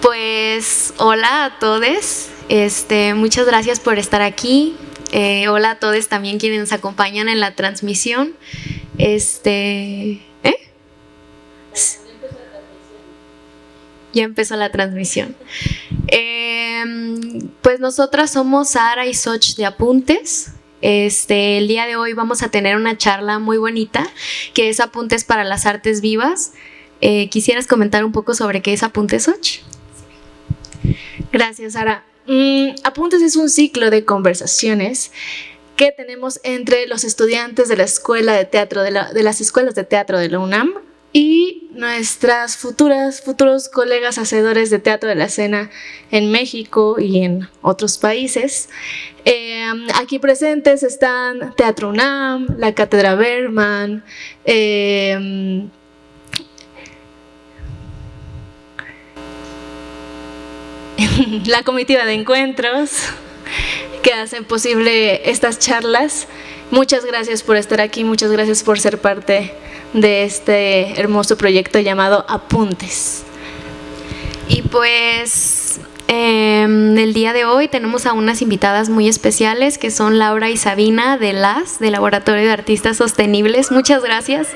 Pues hola a todos, muchas gracias por estar aquí. Hola a todos también quienes nos acompañan en la transmisión. Ya empezó la transmisión. Pues nosotras somos Sara y Soch de Apuntes. El día de hoy vamos a tener una charla muy bonita que es Apuntes para las Artes Vivas. ¿Quisieras comentar un poco sobre qué es Apuntes, Soch? Gracias, Sara. Apuntes es un ciclo de conversaciones que tenemos entre los estudiantes de la escuela de teatro de las escuelas de teatro de la UNAM y nuestros futuros colegas hacedores de teatro de la escena en México y en otros países. Aquí presentes están Teatro UNAM, la Cátedra Bergman, la comitiva de encuentros que hacen posible estas charlas. Muchas gracias por estar aquí, muchas gracias por ser parte de este hermoso proyecto llamado Apuntes. Y pues el día de hoy tenemos a unas invitadas muy especiales que son Laura y Sabina del Laboratorio de Artistas Sostenibles. Muchas gracias.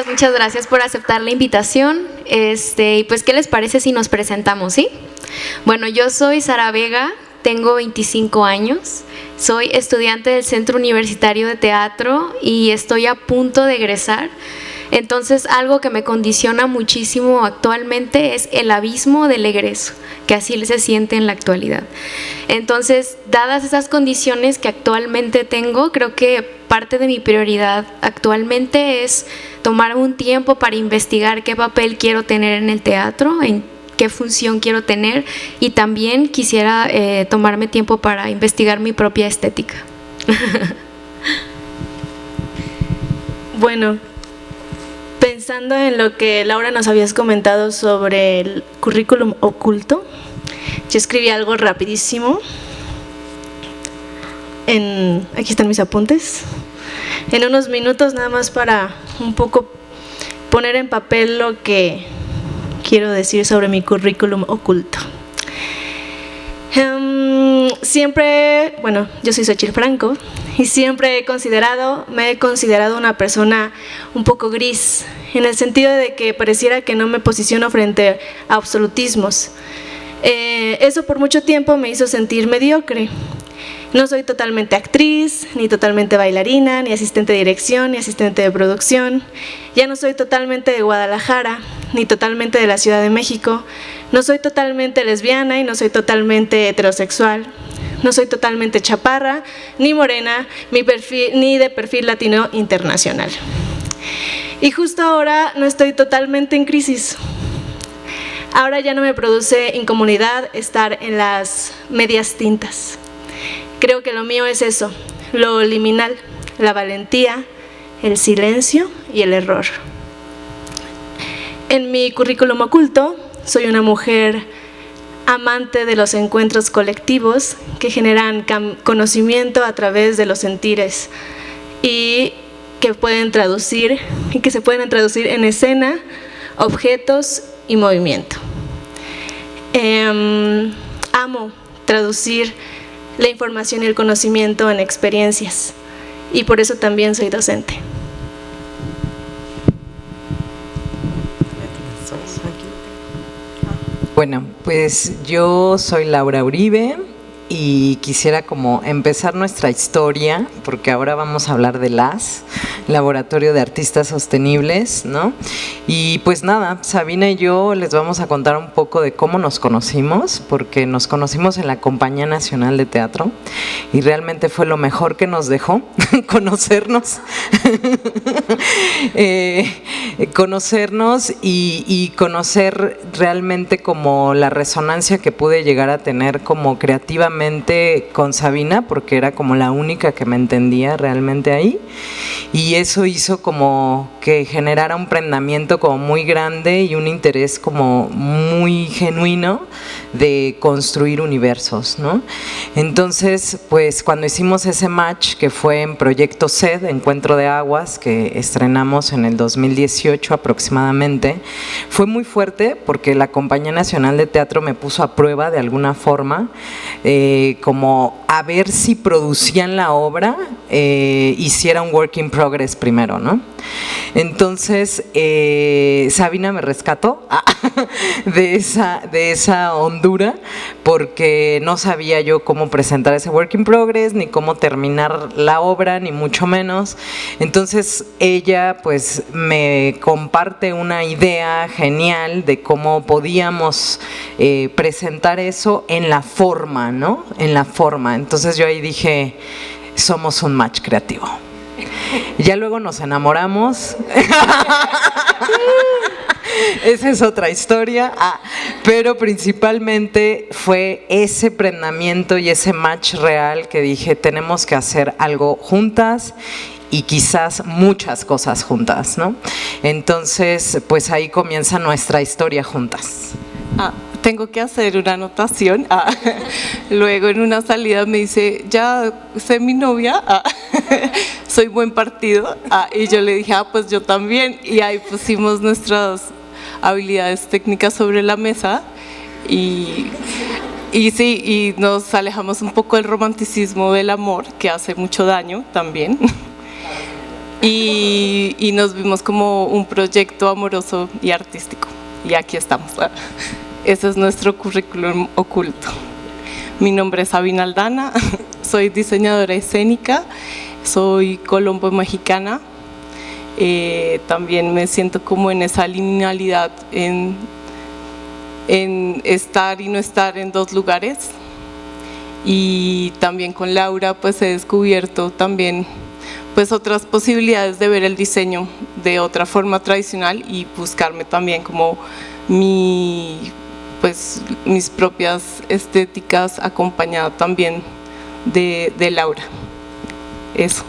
Muchas gracias por aceptar la invitación. Y pues, ¿qué les parece si nos presentamos, sí? Bueno, yo soy Sara Vega, tengo 25 años, soy estudiante del Centro Universitario de Teatro y estoy a punto de egresar. Entonces, algo que me condiciona muchísimo actualmente es el abismo del egreso, que así se siente en la actualidad. Entonces, dadas esas condiciones que actualmente tengo, creo que parte de mi prioridad actualmente es tomar un tiempo para investigar qué papel quiero tener en el teatro, en qué función quiero tener, y también quisiera tomarme tiempo para investigar mi propia estética. Bueno, pensando en lo que Laura nos habías comentado sobre el currículum oculto, yo escribí algo rapidísimo. Aquí están mis apuntes. En unos minutos, nada más para un poco poner en papel lo que quiero decir sobre mi currículum oculto. Yo soy Xochitl Franco y siempre me he considerado una persona un poco gris, en el sentido de que pareciera que no me posiciono frente a absolutismos. Eso por mucho tiempo me hizo sentir mediocre. No soy totalmente actriz, ni totalmente bailarina, ni asistente de dirección, ni asistente de producción. Ya no soy totalmente de Guadalajara, ni totalmente de la Ciudad de México. No soy totalmente lesbiana y no soy totalmente heterosexual. No soy totalmente chaparra, ni morena, ni de perfil latino internacional. Y justo ahora no estoy totalmente en crisis. Ahora ya no me produce incomodidad estar en las medias tintas. Creo que lo mío es eso, lo liminal, la valentía, el silencio y el error. En mi currículum oculto, soy una mujer amante de los encuentros colectivos que generan conocimiento a través de los sentires y que se pueden traducir en escena, objetos y movimiento. Amo traducir la información y el conocimiento en experiencias, y por eso también soy docente. Bueno, pues yo soy Laura Uribe y quisiera como empezar nuestra historia, porque ahora vamos a hablar de Laboratorio de Artistas Sostenibles, ¿no? Y pues nada, Sabina y yo les vamos a contar un poco de cómo nos conocimos, porque nos conocimos en la Compañía Nacional de Teatro y realmente fue lo mejor que nos dejó conocernos. Conocernos y conocer realmente como la resonancia que pude llegar a tener como creativamente con Sabina, porque era como la única que me entendía realmente ahí. Y eso hizo como que generara un prendimiento como muy grande y un interés como muy genuino de construir universos, ¿no? Entonces, pues cuando hicimos ese match, que fue en Proyecto SED, Encuentro de Aguas, que estrenamos en el 2018 aproximadamente, fue muy fuerte porque la Compañía Nacional de Teatro me puso a prueba de alguna forma, como a ver si producían la obra, hiciera un work in progress primero, ¿no? Entonces, Sabina me rescató de esa hondura, porque no sabía yo cómo presentar ese work in progress, ni cómo terminar la obra, ni mucho menos. Entonces, ella pues me comparte una idea genial de cómo podíamos presentar eso en la forma, ¿no? En la forma. Entonces yo ahí dije, somos un match creativo. Ya luego nos enamoramos. Esa es otra historia, pero principalmente fue ese prendimiento y ese match real que dije, tenemos que hacer algo juntas y quizás muchas cosas juntas, ¿no? Entonces, pues ahí comienza nuestra historia juntas. Tengo que hacer una anotación. Luego en una salida me dice, ya sé mi novia, soy buen partido. Y yo le dije, pues yo también. Y ahí pusimos nuestras habilidades técnicas sobre la mesa y sí, y nos alejamos un poco del romanticismo del amor, que hace mucho daño también. Y nos vimos como un proyecto amoroso y artístico. Y aquí estamos. Ese es nuestro currículum oculto. Mi nombre es Sabina Aldana, soy diseñadora escénica, soy colombo-mexicana. También me siento como en esa linealidad, en estar y no estar en dos lugares. Y también con Laura pues he descubierto también pues otras posibilidades de ver el diseño de otra forma tradicional y buscarme también como mis propias estéticas, acompañada también de Laura. Eso.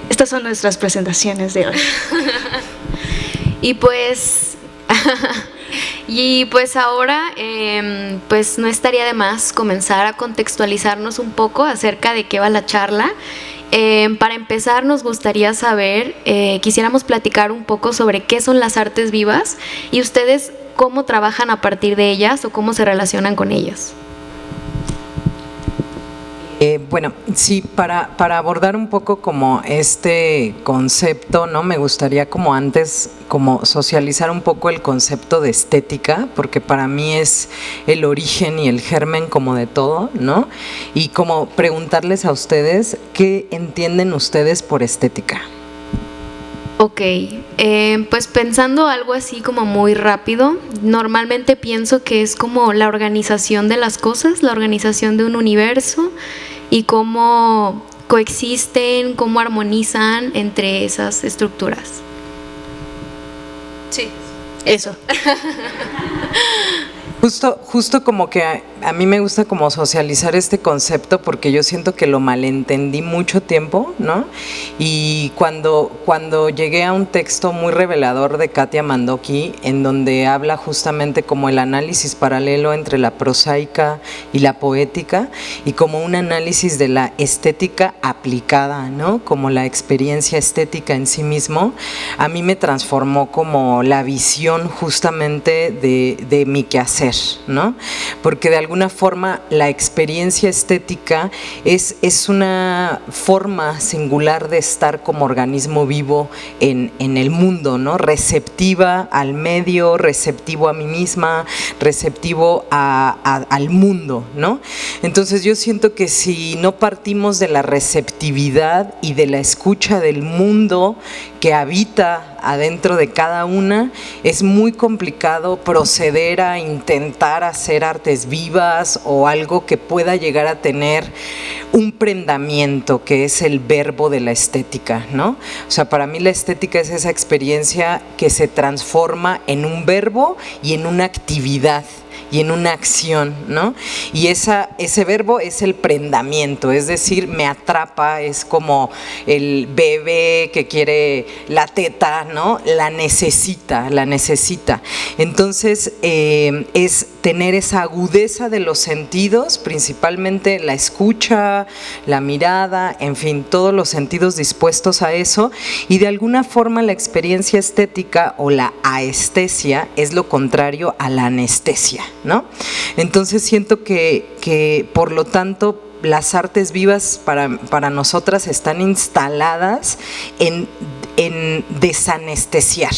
Estas son nuestras presentaciones de hoy. Y pues ahora pues no estaría de más comenzar a contextualizarnos un poco acerca de qué va la charla. Para empezar, nos gustaría saber, quisiéramos platicar un poco sobre qué son las artes vivas y ustedes cómo trabajan a partir de ellas o cómo se relacionan con ellas. Bueno, sí, para abordar un poco como este concepto, ¿no? Me gustaría como antes como socializar un poco el concepto de estética, porque para mí es el origen y el germen como de todo, ¿no? Y como preguntarles a ustedes, ¿qué entienden ustedes por estética? Ok, pues pensando algo así como muy rápido, normalmente pienso que es como la organización de las cosas, la organización de un universo y cómo coexisten, cómo armonizan entre esas estructuras. Sí, eso. Justo como que a mí me gusta como socializar este concepto porque yo siento que lo malentendí mucho tiempo, ¿no? Y cuando llegué a un texto muy revelador de Katia Mandoki, en donde habla justamente como el análisis paralelo entre la prosaica y la poética, y como un análisis de la estética aplicada, ¿no? Como la experiencia estética en sí mismo, a mí me transformó como la visión justamente de mi quehacer, ¿no? Porque de alguna forma la experiencia estética es una forma singular de estar como organismo vivo en el mundo, ¿no? Receptiva al medio, receptivo a mí misma, receptivo al mundo, ¿no? Entonces yo siento que si no partimos de la receptividad y de la escucha del mundo que habita adentro de cada una, es muy complicado proceder a intentar hacer artes vivas o algo que pueda llegar a tener un prendamiento, que es el verbo de la estética, ¿no? O sea, para mí la estética es esa experiencia que se transforma en un verbo y en una actividad. y en una acción, ¿no? Y ese verbo es el prendamiento, es decir, me atrapa, es como el bebé que quiere la teta, ¿no? La necesita. Entonces, es tener esa agudeza de los sentidos, principalmente la escucha, la mirada, en fin, todos los sentidos dispuestos a eso, y de alguna forma la experiencia estética o la aestesia es lo contrario a la anestesia, ¿no? Entonces siento que por lo tanto las artes vivas para nosotras están instaladas en desanestesiar,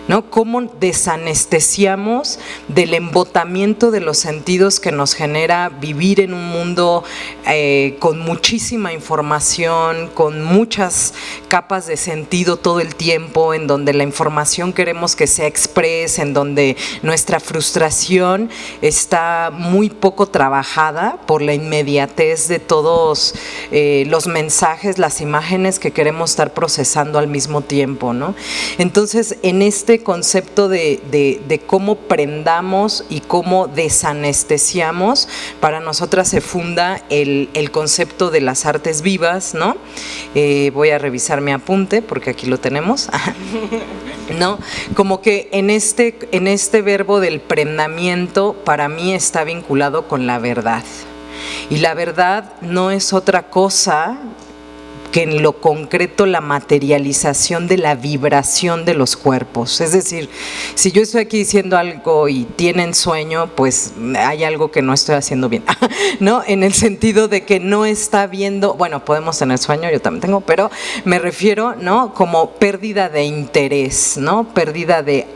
¿no? Cómo desanestesiamos del embotamiento de los sentidos que nos genera vivir en un mundo con muchísima información, con muchas capas de sentido todo el tiempo, en donde la información queremos que sea express, en donde nuestra frustración está muy poco trabajada por la inmediatez de todos los mensajes, las imágenes que queremos estar procesando al mismo tiempo, ¿no? Entonces, en este concepto de cómo prendamos y cómo desanestesiamos, para nosotras se funda el concepto de las artes vivas, ¿no? Voy a revisar mi apunte porque aquí lo tenemos, ¿no? Como que en este verbo del prendamiento para mí está vinculado con la verdad, y la verdad no es otra cosa que en lo concreto la materialización de la vibración de los cuerpos. Es decir, si yo estoy aquí diciendo algo y tienen sueño, pues hay algo que no estoy haciendo bien, ¿no? En el sentido de que no está viendo, bueno, podemos tener sueño, yo también tengo, pero me refiero, ¿no? Como pérdida de interés, ¿no? Pérdida de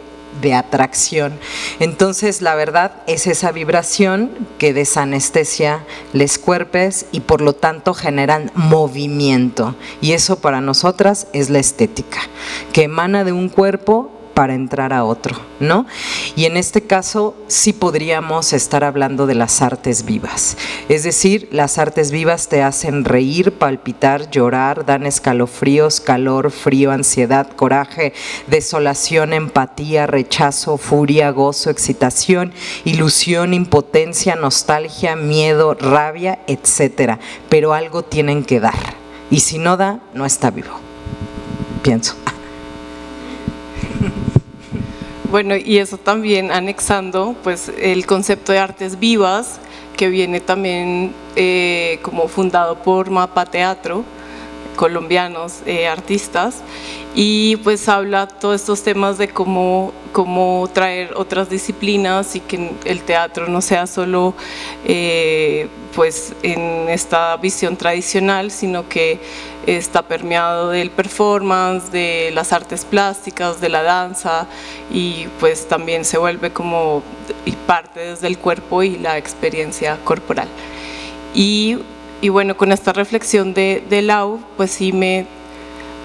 atracción. Entonces, la verdad es esa vibración que desanestesia los cuerpos y por lo tanto generan movimiento. Y eso para nosotras es la estética, que emana de un cuerpo para entrar a otro, ¿no? Y en este caso sí podríamos estar hablando de las artes vivas. Es decir, las artes vivas te hacen reír, palpitar, llorar, dan escalofríos, calor, frío, ansiedad, coraje, desolación, empatía, rechazo, furia, gozo, excitación, ilusión, impotencia, nostalgia, miedo, rabia, etcétera. Pero algo tienen que dar. Y si no da, no está vivo. Pienso. Bueno, y eso también anexando pues el concepto de artes vivas, que viene también como fundado por Mapa Teatro, colombianos, artistas, y pues habla todos estos temas de cómo traer otras disciplinas y que el teatro no sea solo pues en esta visión tradicional, sino que está permeado del performance, de las artes plásticas, de la danza, y pues también se vuelve como parte desde el cuerpo y la experiencia corporal. Y bueno, con esta reflexión de Lau, pues sí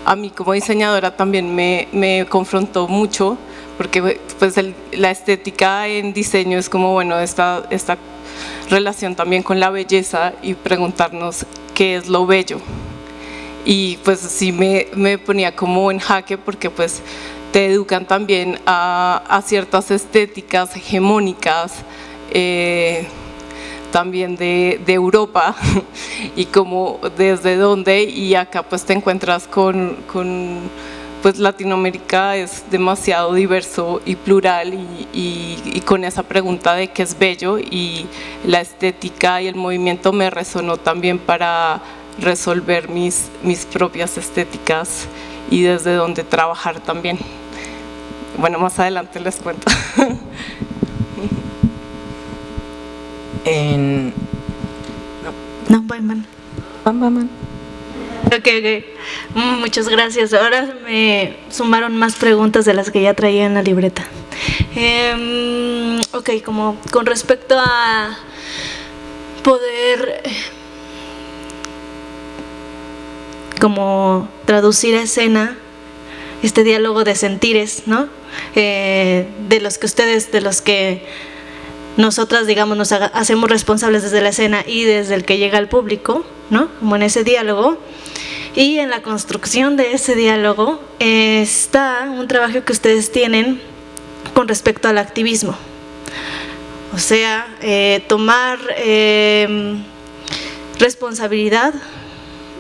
a mí como diseñadora también me confrontó mucho, porque pues la estética en diseño es como, bueno, esta relación también con la belleza y preguntarnos qué es lo bello. Y pues sí me ponía como en jaque, porque pues te educan también a ciertas estéticas hegemónicas, también de Europa, y como desde dónde, y acá pues te encuentras con pues Latinoamérica es demasiado diverso y plural, y con esa pregunta de qué es bello, y la estética y el movimiento me resonó también para resolver mis propias estéticas y desde dónde trabajar también. Bueno, más adelante les cuento. No, van. Ok. Muchas gracias. Ahora me sumaron más preguntas de las que ya traía en la libreta. Ok, como con respecto a poder como traducir a escena este diálogo de sentires, ¿no? De los que nosotras, digamos, nos hacemos responsables desde la escena y desde el que llega al público, ¿no? Como en ese diálogo. Y en la construcción de ese diálogo está un trabajo que ustedes tienen con respecto al activismo. O sea, tomar responsabilidad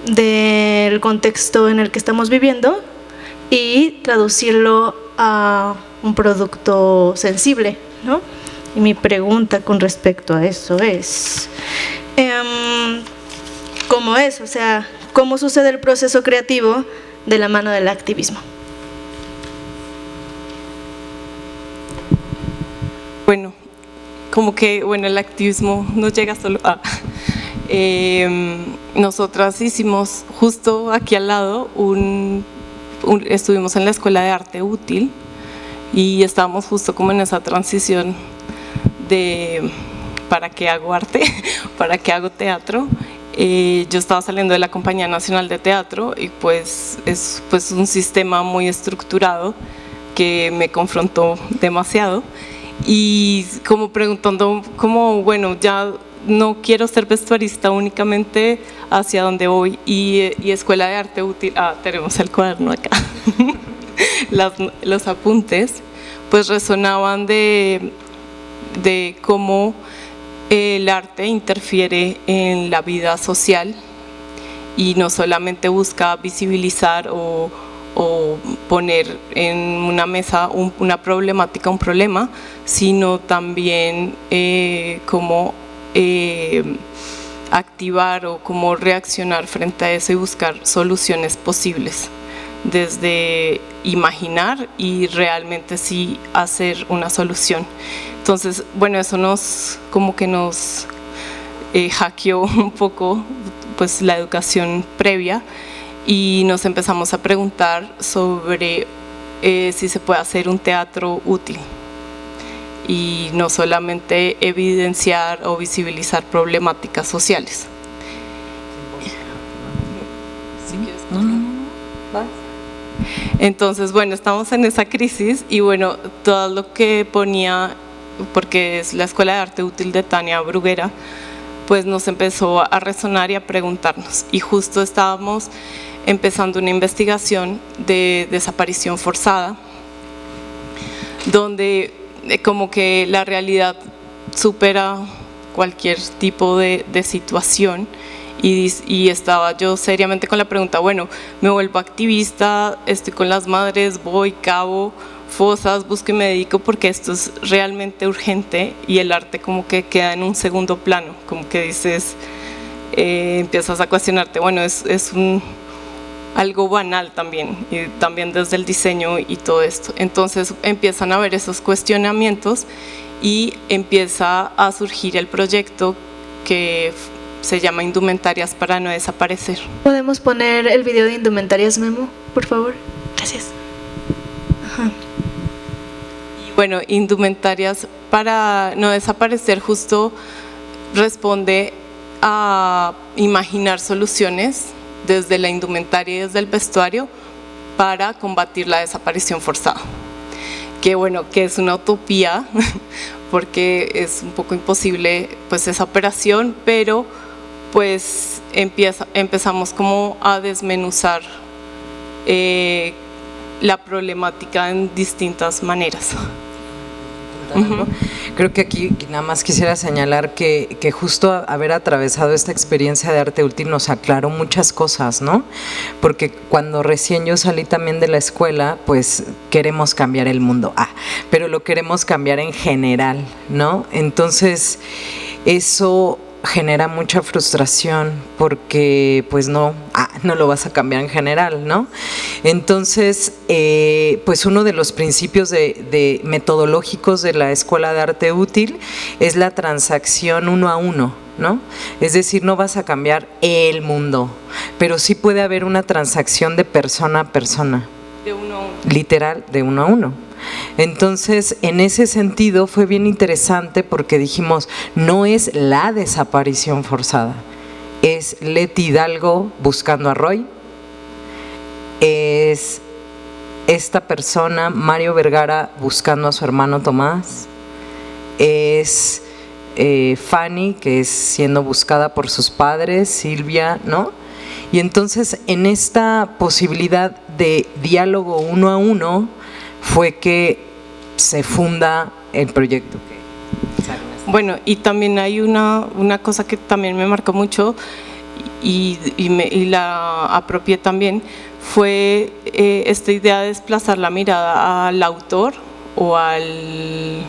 del contexto en el que estamos viviendo y traducirlo a un producto sensible, ¿no? Y mi pregunta con respecto a eso es, ¿cómo es? O sea, ¿cómo sucede el proceso creativo de la mano del activismo? Bueno, como que el activismo no llega solo a… nosotras hicimos justo aquí al lado estuvimos en la Escuela de Arte Útil y estábamos justo como en esa transición de ¿para qué hago arte? ¿Para qué hago teatro? Yo estaba saliendo de la Compañía Nacional de Teatro y pues es pues un sistema muy estructurado que me confrontó demasiado y como preguntando como ya no quiero ser vestuarista únicamente, hacia dónde voy y Escuela de Arte Útil, tenemos el cuaderno acá, los apuntes pues resonaban de cómo el arte interfiere en la vida social y no solamente busca visibilizar o poner en una mesa una problemática, un problema, sino también cómo activar o cómo reaccionar frente a eso y buscar soluciones posibles, desde imaginar y realmente sí hacer una solución. Entonces, eso nos hackeó un poco pues la educación previa y nos empezamos a preguntar sobre si se puede hacer un teatro útil y no solamente evidenciar o visibilizar problemáticas sociales. Entonces, estamos en esa crisis y todo lo que ponía, porque es la Escuela de Arte Útil de Tania Bruguera, pues nos empezó a resonar y a preguntarnos. Y justo estábamos empezando una investigación de desaparición forzada, donde como que la realidad supera cualquier tipo de situación y estaba yo seriamente con la pregunta, me vuelvo activista, estoy con las madres, voy, cavo fosas, busco y me dedico porque esto es realmente urgente y el arte como que queda en un segundo plano, como que dices, empiezas a cuestionarte, es algo banal también, y también desde el diseño y todo esto. Entonces empiezan a haber esos cuestionamientos y empieza a surgir el proyecto que se llama Indumentarias para no desaparecer. ¿Podemos poner el video de Indumentarias, Memo, por favor? Gracias. Ajá. Y Indumentarias para no desaparecer justo responde a imaginar soluciones desde la indumentaria y desde el vestuario para combatir la desaparición forzada. Que es una utopía porque es un poco imposible pues esa operación, pero pues empezamos como a desmenuzar la problemática en distintas maneras. Creo que aquí nada más quisiera señalar que justo haber atravesado esta experiencia de arte útil nos aclaró muchas cosas, ¿no? Porque cuando recién yo salí también de la escuela, pues queremos cambiar el mundo, pero lo queremos cambiar en general, ¿no? Entonces eso genera mucha frustración porque pues no lo vas a cambiar en general, ¿no? Entonces, pues uno de los principios de metodológicos de la Escuela de Arte Útil es la transacción 1 a 1, ¿no? Es decir, no vas a cambiar el mundo, pero sí puede haber una transacción de persona a persona. De 1 a 1. Literal, de 1 a 1. Entonces, en ese sentido fue bien interesante porque dijimos, no es la desaparición forzada, es Leti Hidalgo buscando a Roy, es esta persona, Mario Vergara, buscando a su hermano Tomás, es Fanny, que es siendo buscada por sus padres, Silvia, ¿no? Y entonces, en esta posibilidad de diálogo 1 a 1, fue que se funda el proyecto que sale. Bueno, y también hay una cosa que también me marcó mucho y la apropié también, fue esta idea de desplazar la mirada al autor o al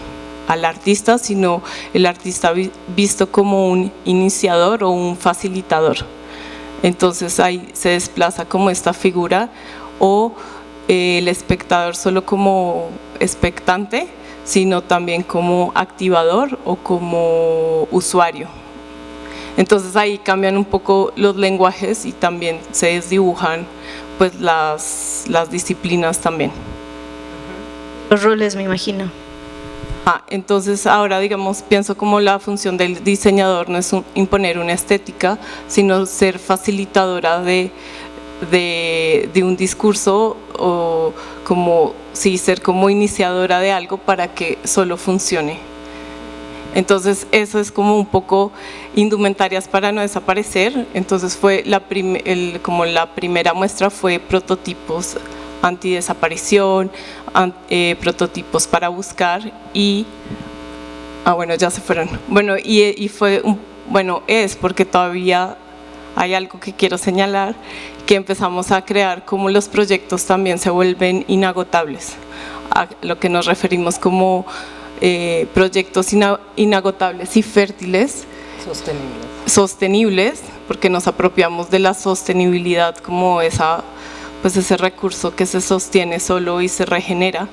artista, sino el artista visto como un iniciador o un facilitador. Entonces ahí se desplaza como esta figura o el espectador solo como expectante, sino también como activador o como usuario. Entonces ahí cambian un poco los lenguajes y también se desdibujan pues las disciplinas también. Los roles, me imagino. Entonces ahora, digamos, pienso como la función del diseñador no es imponer una estética, sino ser facilitadora de un discurso o como, sí, ser como iniciadora de algo para que solo funcione. Entonces eso es como un poco indumentarias para no desaparecer. Entonces fue como la primera muestra fue prototipos antidesaparición, prototipos para buscar y bueno, ya se fueron. Bueno, y fue es porque todavía hay algo que quiero señalar, que empezamos a crear como los proyectos también se vuelven inagotables, a lo que nos referimos como proyectos inagotables y fértiles, sostenibles, porque nos apropiamos de la sostenibilidad como ese recurso que se sostiene solo y se regenera.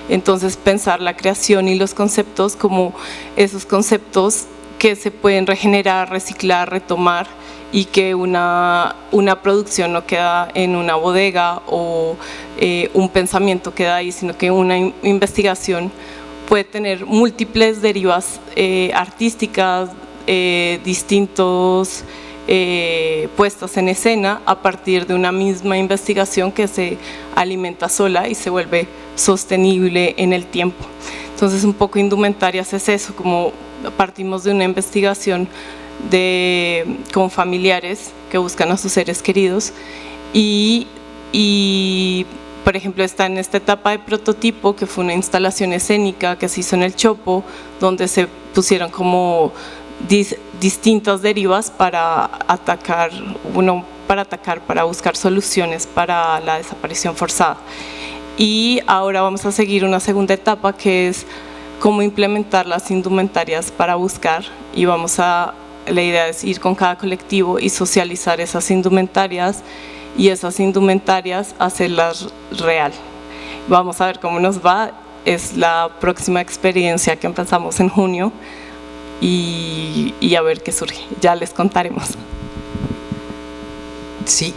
Entonces pensar la creación y los conceptos como esos conceptos que se pueden regenerar, reciclar, retomar, y que una producción no queda en una bodega o un pensamiento queda ahí, sino que una investigación puede tener múltiples derivas artísticas, distintos puestas en escena a partir de una misma investigación que se alimenta sola y se vuelve sostenible en el tiempo. Entonces un poco indumentarias es eso, como partimos de una investigación con familiares que buscan a sus seres queridos y por ejemplo está en esta etapa de prototipo, que fue una instalación escénica que se hizo en el Chopo, donde se pusieron como distintas derivas para para buscar soluciones para la desaparición forzada. Y ahora vamos a seguir una segunda etapa que es cómo implementar las indumentarias para buscar, y la idea es ir con cada colectivo y socializar esas indumentarias y esas indumentarias hacerlas real. Vamos a ver cómo nos va, es la próxima experiencia que empezamos en junio y a ver qué surge, ya les contaremos. Sí,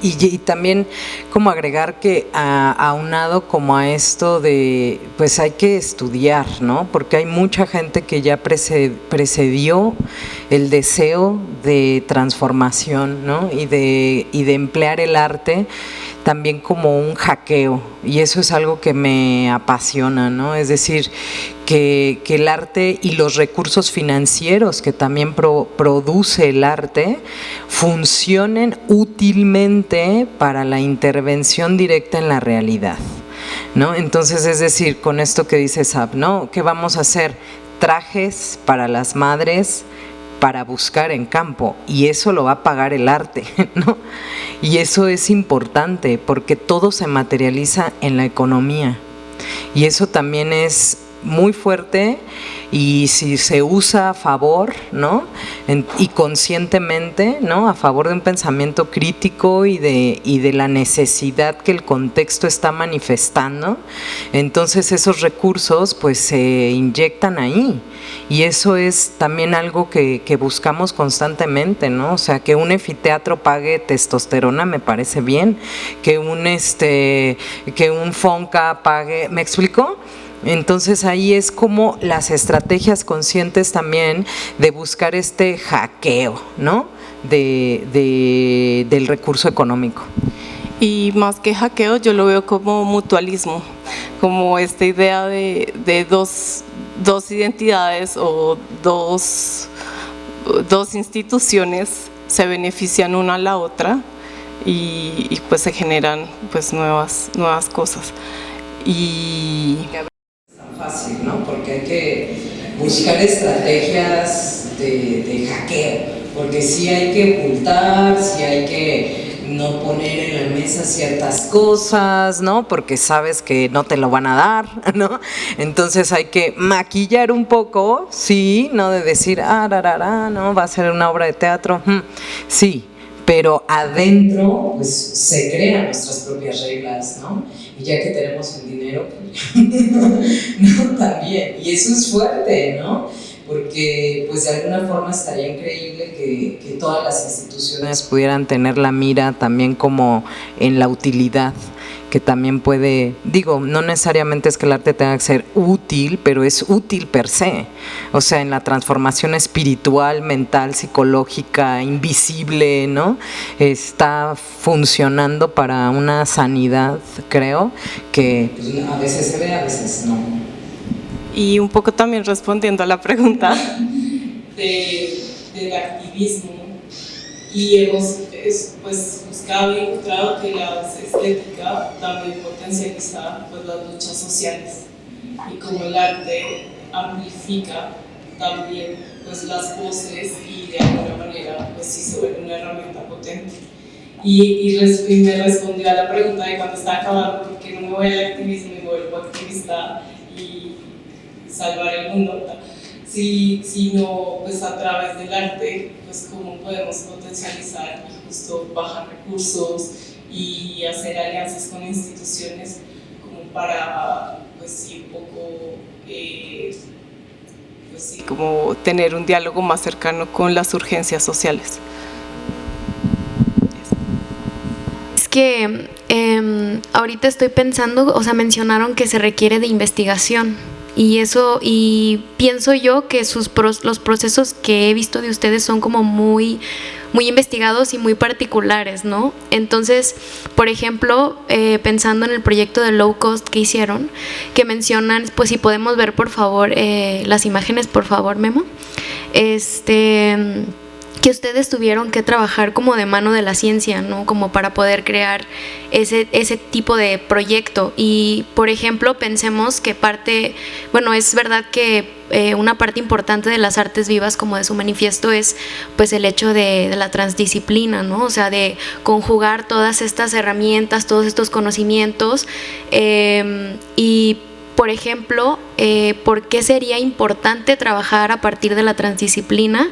y también como agregar que aunado como a esto de, pues hay que estudiar, ¿no? Porque hay mucha gente que ya precedió el deseo de transformación, ¿no? Y de emplear el arte también como un hackeo, y eso es algo que me apasiona, ¿no? Es decir, que el arte y los recursos financieros que también produce el arte funcionen útilmente para la intervención directa en la realidad, ¿no? Entonces, es decir, con esto que dice Sab, ¿no? ¿Qué vamos a hacer? Trajes para las madres para buscar en campo, y eso lo va a pagar el arte, ¿no? Y eso es importante porque todo se materializa en la economía, y eso también es muy fuerte, y si se usa a favor, ¿no? Y conscientemente, ¿no? A favor de un pensamiento crítico y de la necesidad que el contexto está manifestando, entonces esos recursos pues se inyectan ahí, y eso es también algo que buscamos constantemente, ¿no? O sea, que un anfiteatro pague testosterona me parece bien, que un Fonca pague, ¿me explico? Entonces ahí es como las estrategias conscientes también de buscar este hackeo, ¿no? del recurso económico. Y más que hackeo, yo lo veo como mutualismo, como esta idea de dos identidades o dos instituciones se benefician una a la otra y pues se generan pues nuevas cosas. Y fácil, ¿no? Porque hay que buscar estrategias de hackeo, porque sí hay que ocultar, sí hay que no poner en la mesa ciertas cosas, ¿no? Porque sabes que no te lo van a dar, ¿no? Entonces hay que maquillar un poco, sí, no de decir, no, va a ser una obra de teatro, sí, pero adentro, pues, se crean nuestras propias reglas, ¿no? Y ya que tenemos el dinero, no, también, y eso es fuerte, ¿no? Porque pues de alguna forma estaría increíble que todas las instituciones pudieran tener la mira también como en la utilidad, que también puede, digo, no necesariamente es que el arte tenga que ser útil, pero es útil per se, o sea, en la transformación espiritual, mental, psicológica, invisible, ¿no? Está funcionando para una sanidad, creo, que pues, a veces se ve, a veces no. Y un poco también respondiendo a la pregunta del activismo, y hemos pues buscado y encontrado que la estética también potencializa pues las luchas sociales, y como el arte amplifica también pues las voces, y de alguna manera pues sí se vuelve una herramienta potente. Y me respondió a la pregunta de cuando está acabando, ¿por qué no me voy al activismo y me vuelvo activista y salvar el mundo? Sino pues a través del arte, pues cómo podemos potencializar y justo bajar recursos y hacer alianzas con instituciones como para pues sí un poco pues sí, como tener un diálogo más cercano con las urgencias sociales. Es que ahorita estoy pensando, o sea, mencionaron que se requiere de investigación. Y pienso yo que los procesos que he visto de ustedes son como muy investigados y muy particulares, ¿no? Entonces, por ejemplo, pensando en el proyecto de low cost que hicieron, que mencionan, pues si podemos ver por favor las imágenes, por favor, Memo, que ustedes tuvieron que trabajar como de mano de la ciencia, ¿no? Como para poder crear ese tipo de proyecto. Y, por ejemplo, pensemos que es verdad que una parte importante de las artes vivas, como de su manifiesto, es pues el hecho de la transdisciplina, ¿no? O sea, de conjugar todas estas herramientas, todos estos conocimientos, y por ejemplo, ¿por qué sería importante trabajar a partir de la transdisciplina?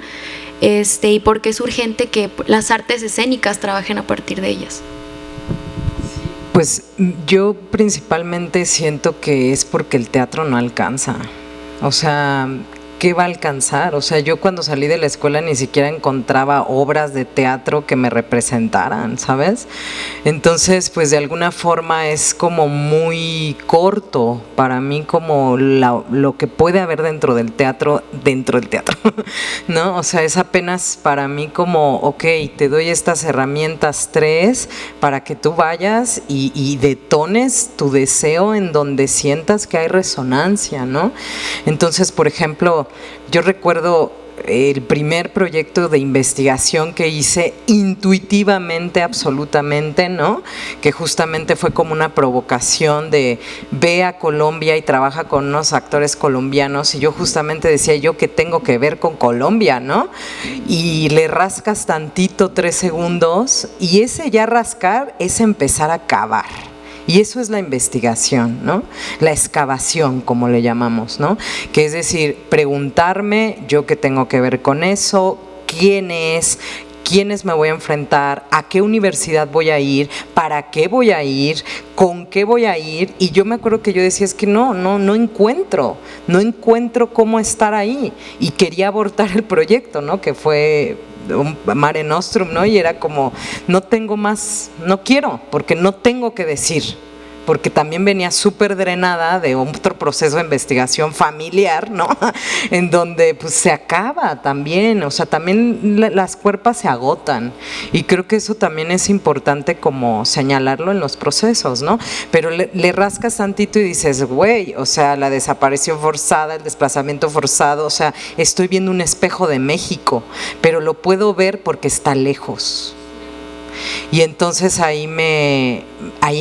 Y por qué es urgente que las artes escénicas trabajen a partir de ellas. Pues yo principalmente siento que es porque el teatro no alcanza. O sea, ¿qué va a alcanzar? O sea, yo cuando salí de la escuela ni siquiera encontraba obras de teatro que me representaran, ¿sabes? Entonces, pues de alguna forma es como muy corto para mí, como lo que puede haber dentro del teatro, ¿no? O sea, es apenas para mí como, ok, te doy estas herramientas 3 para que tú vayas y detones tu deseo en donde sientas que hay resonancia, ¿no? Entonces, por ejemplo, yo recuerdo el primer proyecto de investigación que hice intuitivamente, absolutamente, ¿no? Que justamente fue como una provocación de ve a Colombia y trabaja con unos actores colombianos, y yo justamente decía, ¿yo qué tengo que ver con Colombia, no? Y le rascas tantito 3 segundos, y ese ya rascar es empezar a cavar. Y eso es la investigación, ¿no? La excavación, como le llamamos, ¿no? Que es decir, preguntarme yo qué tengo que ver con eso, quiénes me voy a enfrentar, a qué universidad voy a ir, para qué voy a ir, con qué voy a ir. Y yo me acuerdo que yo decía, es que no encuentro cómo estar ahí. Y quería abortar el proyecto, ¿no? Que fue un Mare Nostrum, ¿no? Y era como, no tengo más, no quiero, porque no tengo que decir, porque también venía súper drenada de otro proceso de investigación familiar, ¿no? En donde pues se acaba también, o sea, también las cuerpas se agotan, y creo que eso también es importante como señalarlo en los procesos, ¿no? Pero le rascas tantito y dices, güey, o sea, la desaparición forzada, el desplazamiento forzado, o sea, estoy viendo un espejo de México, pero lo puedo ver porque está lejos. Y entonces ahí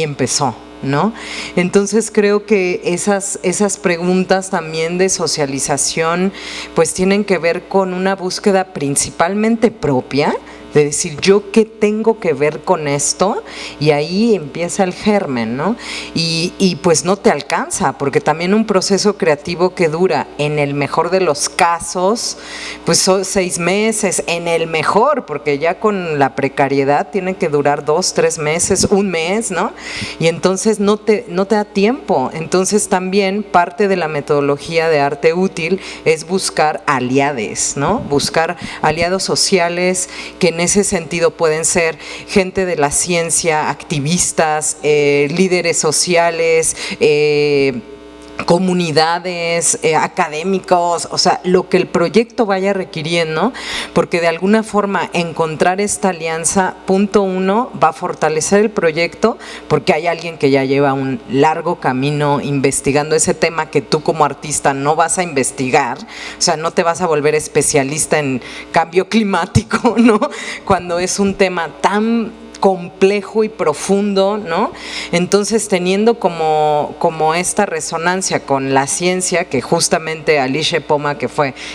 empezó, ¿no? Entonces creo que esas preguntas también de socialización pues tienen que ver con una búsqueda principalmente propia, de decir yo qué tengo que ver con esto, y ahí empieza el germen, ¿no? Y pues no te alcanza, porque también un proceso creativo que dura, en el mejor de los casos, pues son 6 meses, en el mejor, porque ya con la precariedad tiene que durar 2, 3 meses, 1 mes, ¿no? Y entonces no te da tiempo. Entonces también parte de la metodología de arte útil es buscar aliades, ¿no? Buscar aliados sociales que en ese sentido pueden ser gente de la ciencia, activistas, líderes sociales, comunidades, académicos, o sea, lo que el proyecto vaya requiriendo, porque de alguna forma encontrar esta alianza, punto 1, va a fortalecer el proyecto, porque hay alguien que ya lleva un largo camino investigando ese tema que tú como artista no vas a investigar, o sea, no te vas a volver especialista en cambio climático, ¿no? Cuando es un tema tan complejo y profundo, ¿no? Entonces, teniendo como esta resonancia con la ciencia, que justamente Alicia Poma, que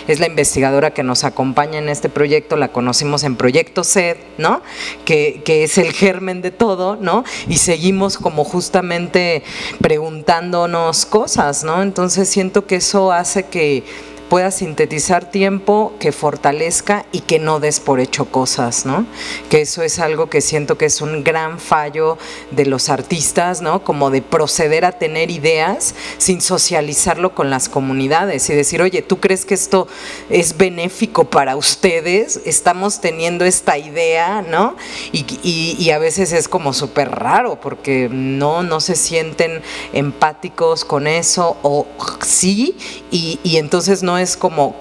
es la investigadora que nos acompaña en este proyecto, la conocimos en Proyecto SED, ¿no? Que es el germen de todo, ¿no? Y seguimos como justamente preguntándonos cosas, ¿no? Entonces, siento que eso hace que pueda sintetizar tiempo, que fortalezca y que no des por hecho cosas, ¿no? Que eso es algo que siento que es un gran fallo de los artistas, ¿no? Como de proceder a tener ideas sin socializarlo con las comunidades y decir, oye, ¿tú crees que esto es benéfico para ustedes? Estamos teniendo esta idea, ¿no? Y a veces es como súper raro porque no se sienten empáticos con eso, o sí, y entonces no es como,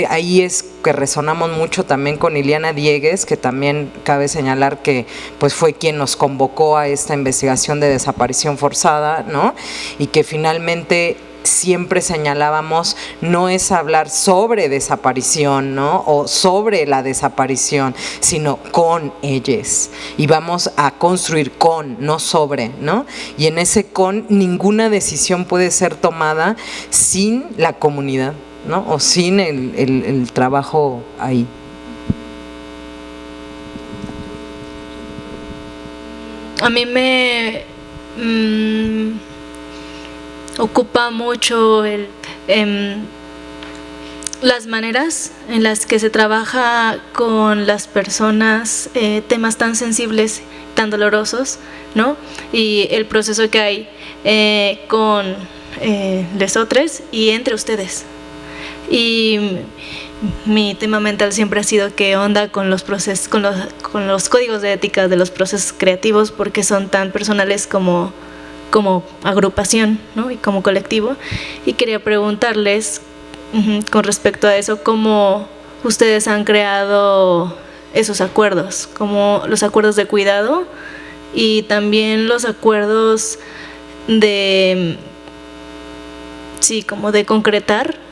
ahí es que resonamos mucho también con Ileana Diegues, que también cabe señalar que pues fue quien nos convocó a esta investigación de desaparición forzada, ¿no? Y que finalmente siempre señalábamos, no es hablar sobre desaparición, ¿no? O sobre la desaparición, sino con ellas. Y vamos a construir con, no sobre, ¿no? Y en ese con, ninguna decisión puede ser tomada sin la comunidad, ¿no? O sin el trabajo ahí. A mí me ocupa mucho las maneras en las que se trabaja con las personas temas tan sensibles, tan dolorosos, ¿no? Y el proceso que hay con lesotres y entre ustedes. Y mi tema mental siempre ha sido qué onda con los procesos, con los códigos de ética de los procesos creativos, porque son tan personales como agrupación, ¿no? Y como colectivo. Y quería preguntarles con respecto a eso, cómo ustedes han creado esos acuerdos, como los acuerdos de cuidado y también los acuerdos de, sí, como de concretar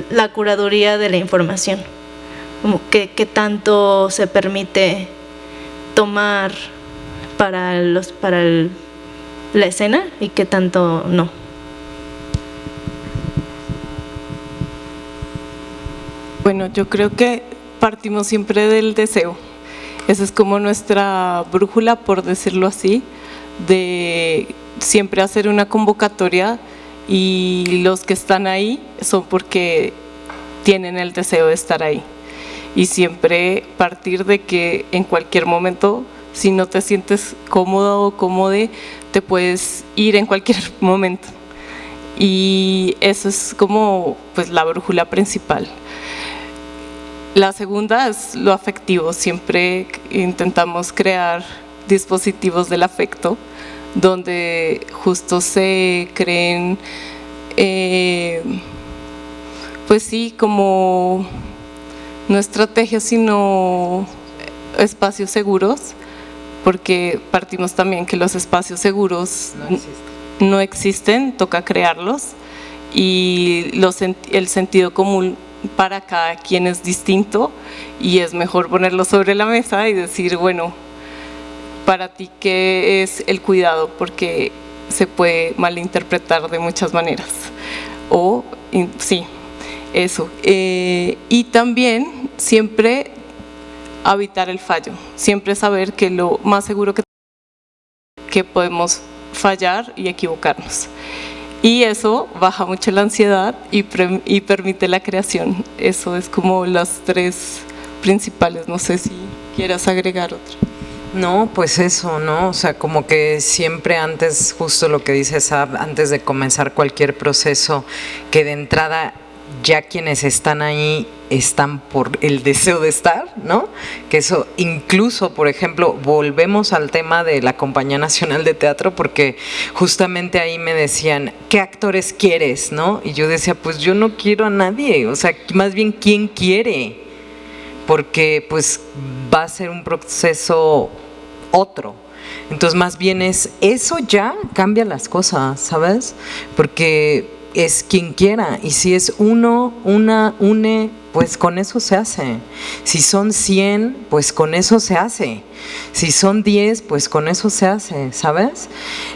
la curaduría de la información, como que tanto se permite tomar para la escena y qué tanto no. Bueno, yo creo que partimos siempre del deseo. Esa es como nuestra brújula, por decirlo así, de siempre hacer una convocatoria, y los que están ahí son porque tienen el deseo de estar ahí. Y siempre partir de que en cualquier momento, si no te sientes cómodo o cómode, te puedes ir en cualquier momento. Y eso es como pues la brújula principal. La segunda es lo afectivo. Siempre intentamos crear dispositivos del afecto donde justo se creen, pues sí, como no estrategias, sino espacios seguros, porque partimos también que los espacios seguros no existen, toca crearlos, y el sentido común para cada quien es distinto, y es mejor ponerlo sobre la mesa y decir, bueno, para ti, ¿qué es el cuidado? Porque se puede malinterpretar de muchas maneras. Sí, eso. Y también siempre evitar el fallo, siempre saber que lo más seguro que podemos fallar y equivocarnos. Y eso baja mucho la ansiedad y permite la creación. Eso es como las tres principales. No sé si quieras agregar otra. No, pues eso, ¿no? O sea, como que siempre antes, justo lo que dice Sab, antes de comenzar cualquier proceso, que de entrada ya quienes están ahí están por el deseo de estar, ¿no? Que eso incluso, por ejemplo, volvemos al tema de la Compañía Nacional de Teatro, porque justamente ahí me decían, ¿qué actores quieres, no? Y yo decía, pues yo no quiero a nadie, o sea, más bien, ¿quién quiere? Porque pues va a ser un proceso otro. Entonces, más bien eso ya cambia las cosas, ¿sabes? Porque es quien quiera, y si es uno, une, pues con eso se hace. Si son 100, pues con eso se hace. Si son 10, pues con eso se hace, ¿sabes?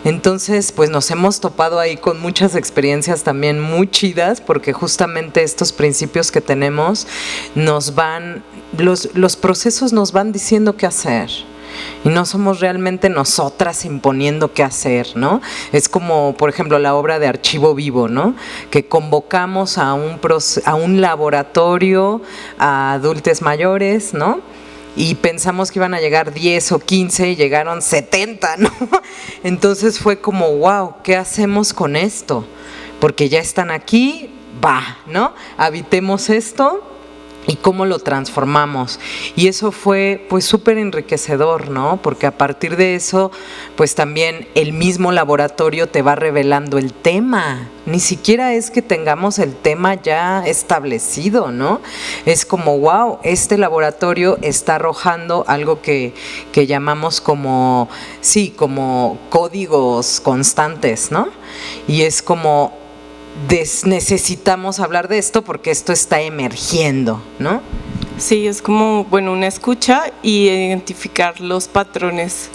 Entonces, pues nos hemos topado ahí con muchas experiencias también muy chidas, porque justamente estos principios que tenemos nos van, los procesos nos van diciendo qué hacer. Y no somos realmente nosotras imponiendo qué hacer, ¿no? Es como, por ejemplo, la obra de Archivo Vivo, ¿no? Que convocamos a un laboratorio, a adultos mayores, ¿no? Y pensamos que iban a llegar 10 o 15 y llegaron 70, ¿no? Entonces fue como, wow, ¿qué hacemos con esto? Porque ya están aquí, va, ¿no? Habitemos esto. Y cómo lo transformamos. Y eso fue pues súper enriquecedor, ¿no? Porque a partir de eso, pues también el mismo laboratorio te va revelando el tema. Ni siquiera es que tengamos el tema ya establecido, ¿no? Es como, wow, este laboratorio está arrojando algo que llamamos como, sí, como códigos constantes, ¿no? Y es como, necesitamos hablar de esto porque esto está emergiendo, ¿no? Sí, es como, bueno, una escucha y identificar los patrones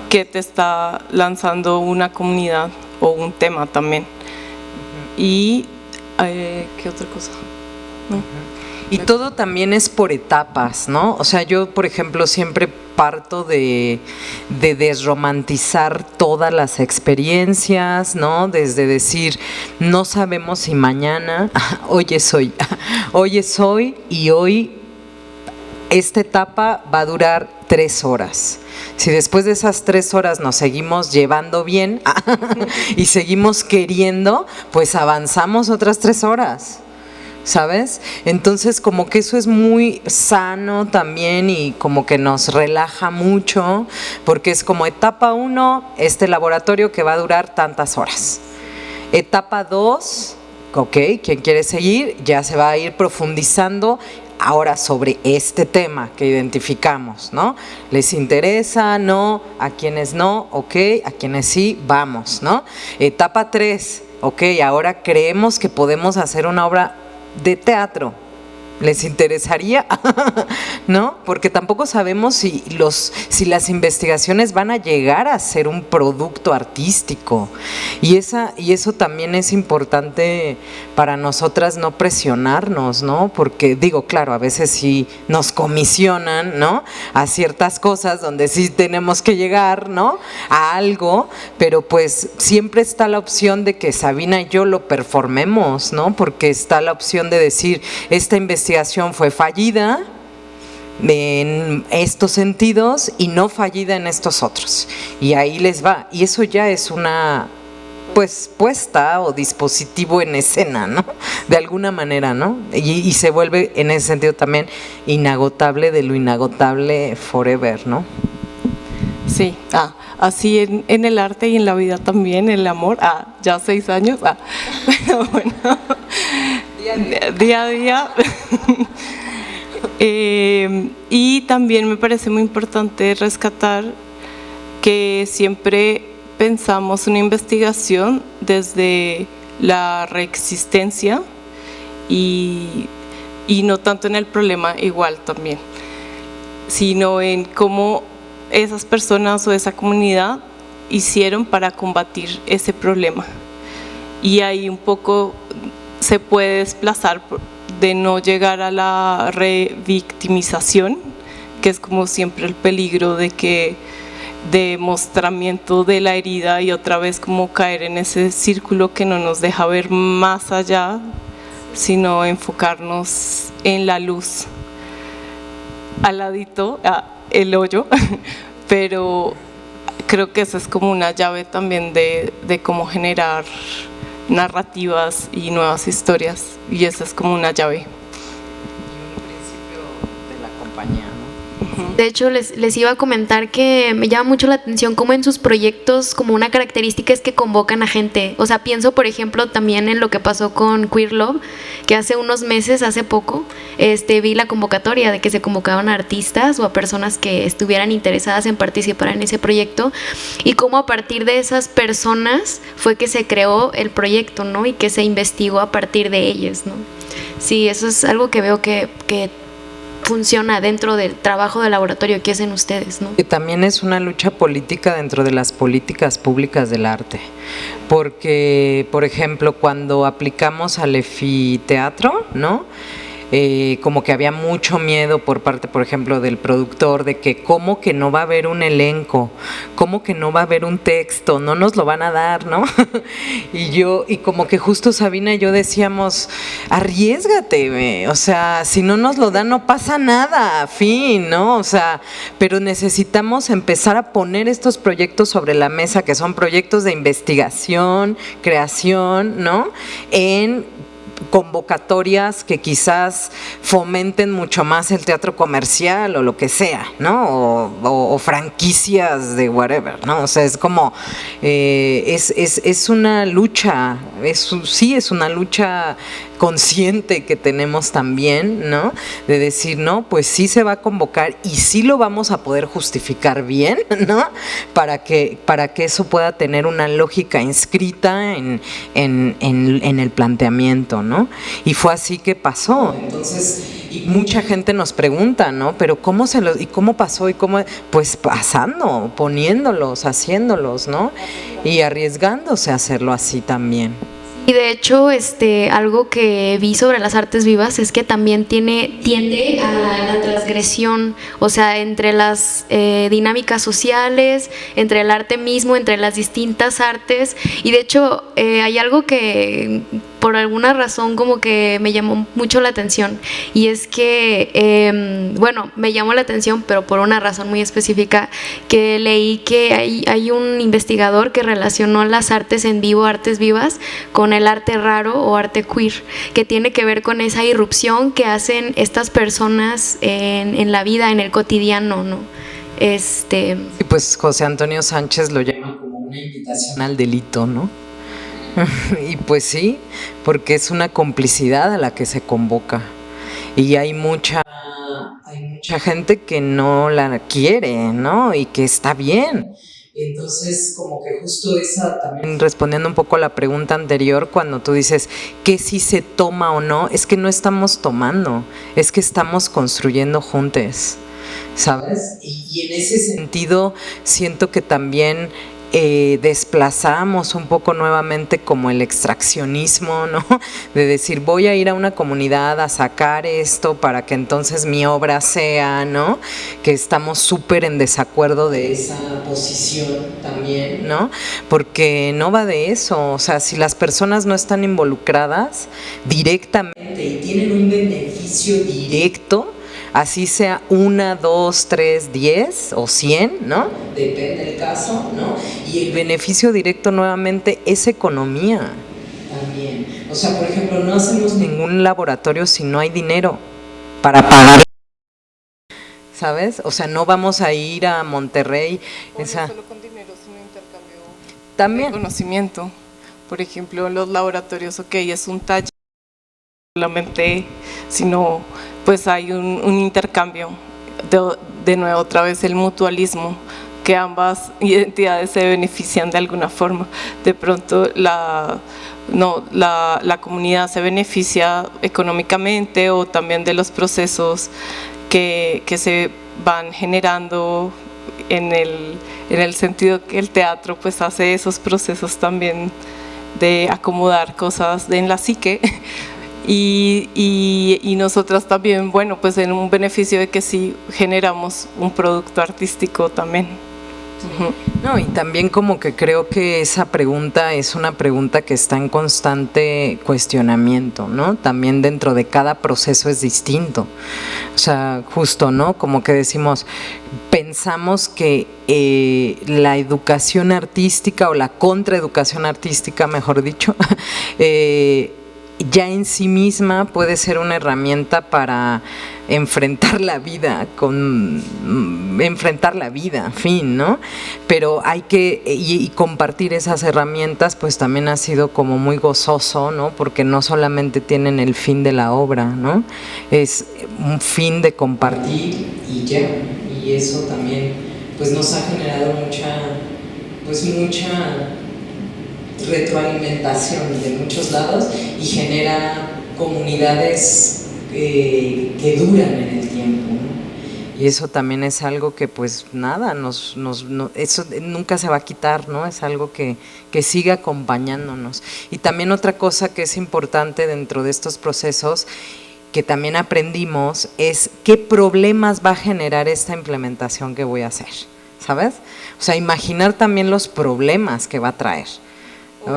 que te está lanzando una comunidad o un tema también. Y, ¿qué otra cosa? ¿No? Y todo también es por etapas, ¿no? O sea, yo, por ejemplo, siempre parto de desromantizar todas las experiencias, ¿no? Desde decir, no sabemos si mañana, hoy es hoy y hoy esta etapa va a durar 3 horas. Si después de esas 3 horas nos seguimos llevando bien y seguimos queriendo, pues avanzamos otras 3 horas. ¿Sabes? Entonces como que eso es muy sano también y como que nos relaja mucho, porque es como etapa 1, este laboratorio que va a durar tantas horas. Etapa 2, ok, quien quiere seguir ya se va a ir profundizando ahora sobre este tema que identificamos, ¿no? ¿Les interesa? ¿No? ¿A quienes no? Ok, a quienes sí, vamos, ¿no? Etapa 3, ok, ahora creemos que podemos hacer una obra de teatro. ¿Les interesaría? ¿No? Porque tampoco sabemos si las investigaciones van a llegar a ser un producto artístico. Y eso también es importante para nosotras, no presionarnos, ¿no? Porque digo, claro, a veces sí nos comisionan, ¿no? A ciertas cosas donde sí tenemos que llegar, ¿no? A algo, pero pues siempre está la opción de que Sabina y yo lo performemos, ¿no? Porque está la opción de decir, esta investigación fue fallida en estos sentidos y no fallida en estos otros, y ahí les va, y eso ya es una pues puesta o dispositivo en escena, ¿no? De alguna manera, ¿no? Y se vuelve en ese sentido también inagotable de lo inagotable forever, ¿no? Sí, así en el arte y en la vida también, el amor, ya 6 años, pero bueno, día a día. Y también me parece muy importante rescatar que siempre pensamos una investigación desde la reexistencia y no tanto en el problema igual también, sino en cómo esas personas o esa comunidad hicieron para combatir ese problema. Y ahí un poco se puede desplazar de no llegar a la revictimización, que es como siempre el peligro de mostramiento de la herida y otra vez como caer en ese círculo que no nos deja ver más allá, sino enfocarnos en la luz. Al ladito, el hoyo, pero creo que esa es como una llave también de cómo generar narrativas y nuevas historias, y esa es como una llave. Y un principio de la compañía, ¿no? De hecho, les iba a comentar que me llama mucho la atención cómo en sus proyectos, como una característica es que convocan a gente. O sea, pienso, por ejemplo, también en lo que pasó con Queer Love, que hace unos meses, hace poco, vi la convocatoria de que se convocaban a artistas o a personas que estuvieran interesadas en participar en ese proyecto, y cómo a partir de esas personas fue que se creó el proyecto, ¿no? Y que se investigó a partir de ellas, ¿no? Sí, eso es algo que veo que funciona dentro del trabajo de laboratorio que hacen ustedes, ¿no? Que también es una lucha política dentro de las políticas públicas del arte, porque, por ejemplo, cuando aplicamos al EFI-Teatro, ¿no? Como que había mucho miedo por parte, por ejemplo, del productor, de que cómo que no va a haber un elenco, cómo que no va a haber un texto, no nos lo van a dar, ¿no? y como que justo Sabina y yo decíamos, arriésgate, o sea, si no nos lo dan no pasa nada, fin, ¿no? O sea, pero necesitamos empezar a poner estos proyectos sobre la mesa, que son proyectos de investigación, creación, ¿no? En convocatorias que quizás fomenten mucho más el teatro comercial o lo que sea, ¿no? O franquicias de whatever, ¿no? O sea, es como, es una lucha, sí es una lucha consciente que tenemos también, ¿no? De decir, no, pues sí se va a convocar y sí lo vamos a poder justificar bien, ¿no? Para que eso pueda tener una lógica inscrita en el planteamiento, ¿no? Y fue así que pasó. Entonces, y mucha gente nos pregunta, ¿no? Pero ¿cómo pasó? ¿Y cómo? Pues pasando, poniéndolos, haciéndolos, ¿no? Y arriesgándose a hacerlo así también. Y de hecho, algo que vi sobre las artes vivas es que también tiende a la transgresión, o sea, entre las dinámicas sociales, entre el arte mismo, entre las distintas artes. Y de hecho, hay algo que por alguna razón como que me llamó mucho la atención, y es que, bueno, me llamó la atención, pero por una razón muy específica, que leí que hay un investigador que relacionó las artes en vivo, artes vivas, con el arte raro o arte queer, que tiene que ver con esa irrupción que hacen estas personas en la vida, en el cotidiano, ¿no? Y pues José Antonio Sánchez lo llama como una invitación al delito, ¿no? Y pues sí, porque es una complicidad a la que se convoca, y hay mucha gente que no la quiere, ¿no? Y que está bien. Entonces, como que justo esa también, respondiendo un poco a la pregunta anterior, cuando tú dices que si se toma o no, es que no estamos tomando, es que estamos construyendo juntos, ¿sabes? Y en ese sentido siento que también desplazamos un poco nuevamente como el extraccionismo, ¿no? De decir, voy a ir a una comunidad a sacar esto para que entonces mi obra sea, ¿no? Que estamos súper en desacuerdo de esa posición también, ¿no? Porque no va de eso, o sea, si las personas no están involucradas directamente y tienen un beneficio directo, así sea 1, 2, 3, 10 o 100, ¿no? Depende del caso, ¿no? Y el beneficio directo nuevamente es economía también. O sea, por ejemplo, no hacemos ningún laboratorio si no hay dinero para pagar, ¿sabes? O sea, no vamos a ir a Monterrey. No solo con dinero, sino intercambio también. De conocimiento. Por ejemplo, los laboratorios, ok, es un taller solamente, sino pues hay un intercambio, de nuevo otra vez el mutualismo, que ambas identidades se benefician de alguna forma. De pronto la comunidad se beneficia económicamente o también de los procesos que se van generando en el sentido que el teatro pues hace esos procesos también de acomodar cosas en la psique y nosotras también, bueno, pues en un beneficio de que sí generamos un producto artístico también. No, y también como que creo que esa pregunta es una pregunta que está en constante cuestionamiento, ¿no? También dentro de cada proceso es distinto. O sea, justo, ¿no? Como que decimos, pensamos que la educación artística o la contraeducación artística, mejor dicho, ya en sí misma puede ser una herramienta para enfrentar la vida, fin, ¿no? Pero hay que, y compartir esas herramientas, pues también ha sido como muy gozoso, ¿no? Porque no solamente tienen el fin de la obra, ¿no? Es un fin de compartir y ya, y eso también, pues nos ha generado mucha retroalimentación de muchos lados y genera comunidades que duran en el tiempo, ¿no? Y eso también es algo que pues nada, eso nunca se va a quitar, ¿no? Es algo que sigue acompañándonos. Y también otra cosa que es importante dentro de estos procesos que también aprendimos es qué problemas va a generar esta implementación que voy a hacer, ¿sabes? O sea, imaginar también los problemas que va a traer. O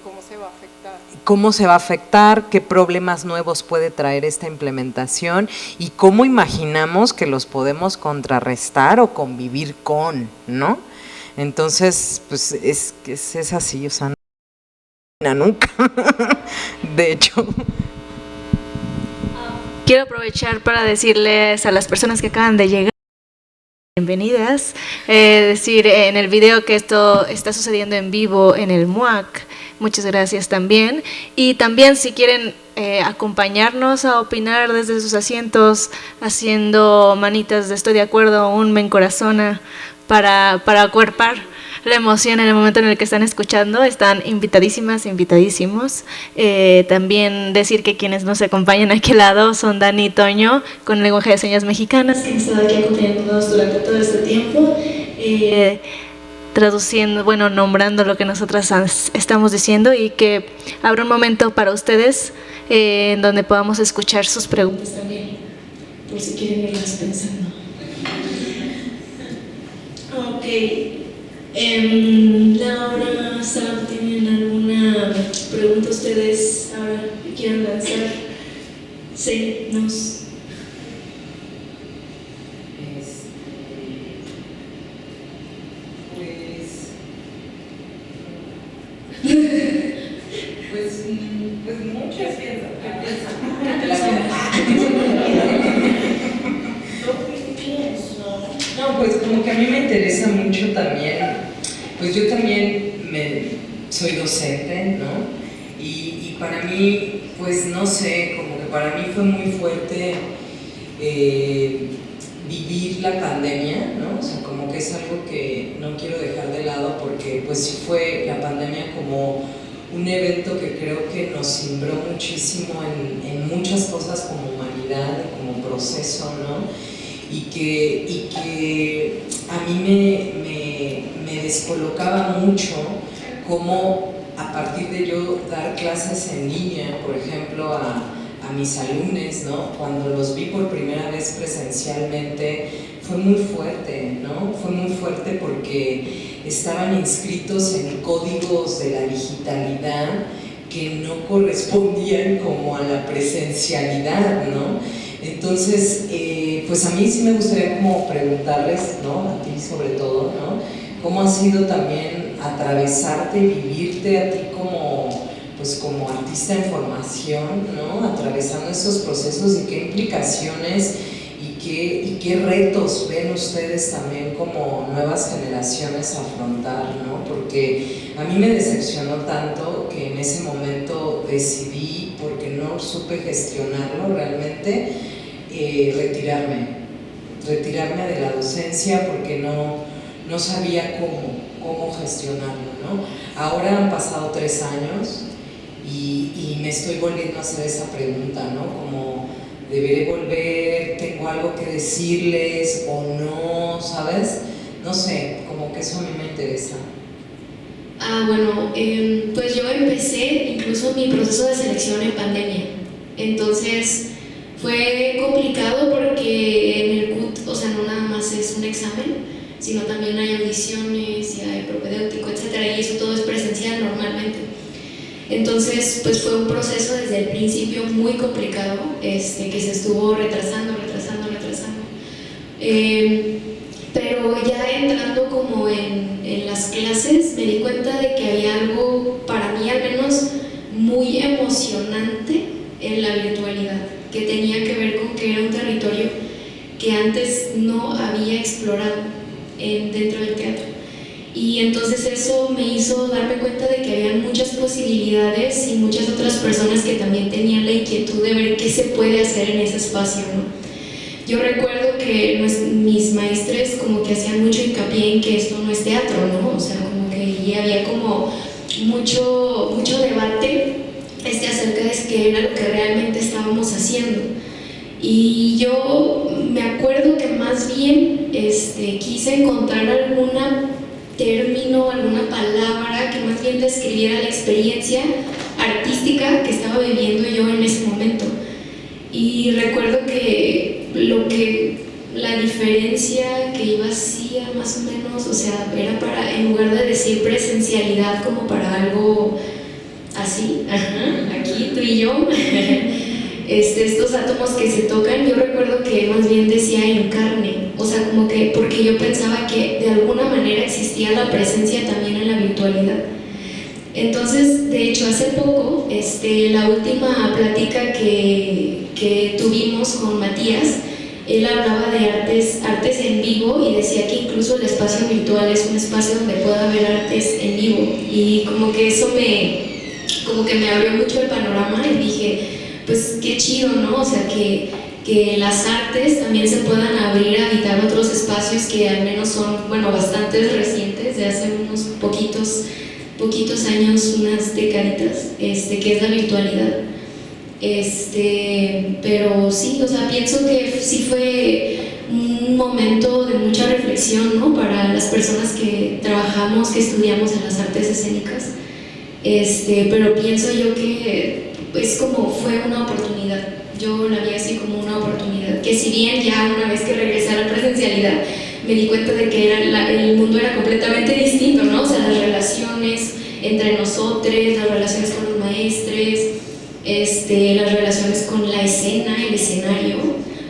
cómo se va a afectar. Cómo se va a afectar, qué problemas nuevos puede traer esta implementación y cómo imaginamos que los podemos contrarrestar o convivir con, ¿no? Entonces, pues es así, o sea, no termina nunca, de hecho. Quiero aprovechar para decirles a las personas que acaban de llegar, bienvenidas, decir en el video que esto está sucediendo en vivo en el MUAC, muchas gracias también, y también si quieren acompañarnos a opinar desde sus asientos, haciendo manitas de estoy de acuerdo, un me encorazona para acuerpar la emoción en el momento en el que están escuchando, están invitadísimas, invitadísimos. También decir que quienes nos acompañan aquí al lado son Dani y Toño, con el lenguaje de señas mexicanas, que han estado aquí acompañándonos durante todo este tiempo, traduciendo, bueno, nombrando lo que nosotras estamos diciendo y que habrá un momento para ustedes en donde podamos escuchar sus preguntas también, por si quieren irlas pensando. Ok. Laura, Sam, ¿tienen alguna pregunta ustedes ahora que quieran lanzar? Sí, nos. Pues muchas piensan. No, pues como que a mí me interesa mucho también, pues yo también soy docente, ¿no? Y para mí, pues no sé, como que para mí fue muy fuerte vivir la pandemia, ¿no? O sea, como que es algo que no quiero dejar de lado porque pues sí fue la pandemia como un evento que creo que nos cimbró muchísimo en muchas cosas como humanidad, como proceso, ¿no? Y que a mí me descolocaba mucho cómo a partir de yo dar clases en línea, por ejemplo, a mis alumnos, ¿no? Cuando los vi por primera vez presencialmente, fue muy fuerte, ¿no? Fue muy fuerte porque estaban inscritos en códigos de la digitalidad que no correspondían como a la presencialidad, ¿no? Entonces, pues a mí sí me gustaría como preguntarles, ¿no? A ti sobre todo, ¿no? ¿Cómo ha sido también atravesarte y vivirte a ti como, pues como artista en formación, ¿no? Atravesando estos procesos y qué implicaciones y qué retos ven ustedes también como nuevas generaciones afrontar, ¿no? Porque a mí me decepcionó tanto que en ese momento decidí, porque no supe gestionarlo realmente, retirarme de la docencia porque no sabía cómo gestionarlo, ¿no? Ahora han pasado 3 años y me estoy volviendo a hacer esa pregunta, ¿no? Como, ¿deberé volver? ¿Tengo algo que decirles o no? ¿Sabes? No sé, como que eso a mí me interesa. Bueno, pues yo empecé incluso mi proceso de selección en pandemia. Entonces fue complicado porque en el CUT, o sea, no nada más es un examen, sino también hay audiciones y hay propedéutico, etcétera, y eso todo es presencial normalmente. Entonces, pues fue un proceso desde el principio muy complicado, que se estuvo retrasando. Pero ya entrando como en las clases me di cuenta de que había algo, para mí al menos, muy emocionante en la virtualidad, que tenía que ver con que era un territorio que antes no había explorado dentro del teatro. Y entonces eso me hizo darme cuenta de que había muchas posibilidades y muchas otras personas que también tenían la inquietud de ver qué se puede hacer en ese espacio, ¿no? Yo recuerdo que mis maestres como que hacían mucho hincapié en que esto no es teatro, ¿no? O sea, como que ya había como mucho debate acerca de qué era lo que realmente estábamos haciendo. Y yo me acuerdo que más bien quise encontrar algún término, alguna palabra que más bien describiera la experiencia artística que estaba viviendo yo en ese momento. Y recuerdo que la diferencia que yo hacía más o menos, o sea, era para, en lugar de decir presencialidad como para algo así, aquí tú y yo, estos átomos que se tocan, yo recuerdo que más bien decía en carne, o sea, como que, porque yo pensaba que de alguna manera existía la presencia también en la virtualidad. Entonces, de hecho, hace poco, la última plática que tuvimos con Matías, él hablaba de artes en vivo y decía que incluso el espacio virtual es un espacio donde pueda haber artes en vivo, y como que eso me abrió mucho el panorama y dije, pues qué chido, ¿no? O sea, que las artes también se puedan abrir a habitar otros espacios que al menos son, bueno, bastante recientes, de hace unos poquitos años, unas decaditas, que es la virtualidad. Pero sí, o sea, pienso que sí fue un momento de mucha reflexión, ¿no? Para las personas que trabajamos, que estudiamos en las artes escénicas, pero pienso yo que es como fue una oportunidad. Yo la vi así como una oportunidad, que si bien ya una vez que regresé a la presencialidad me di cuenta de que el mundo era completamente distinto, ¿no? O sea, las relaciones entre nosotros, las relaciones con los maestres, las relaciones con la escena, el escenario,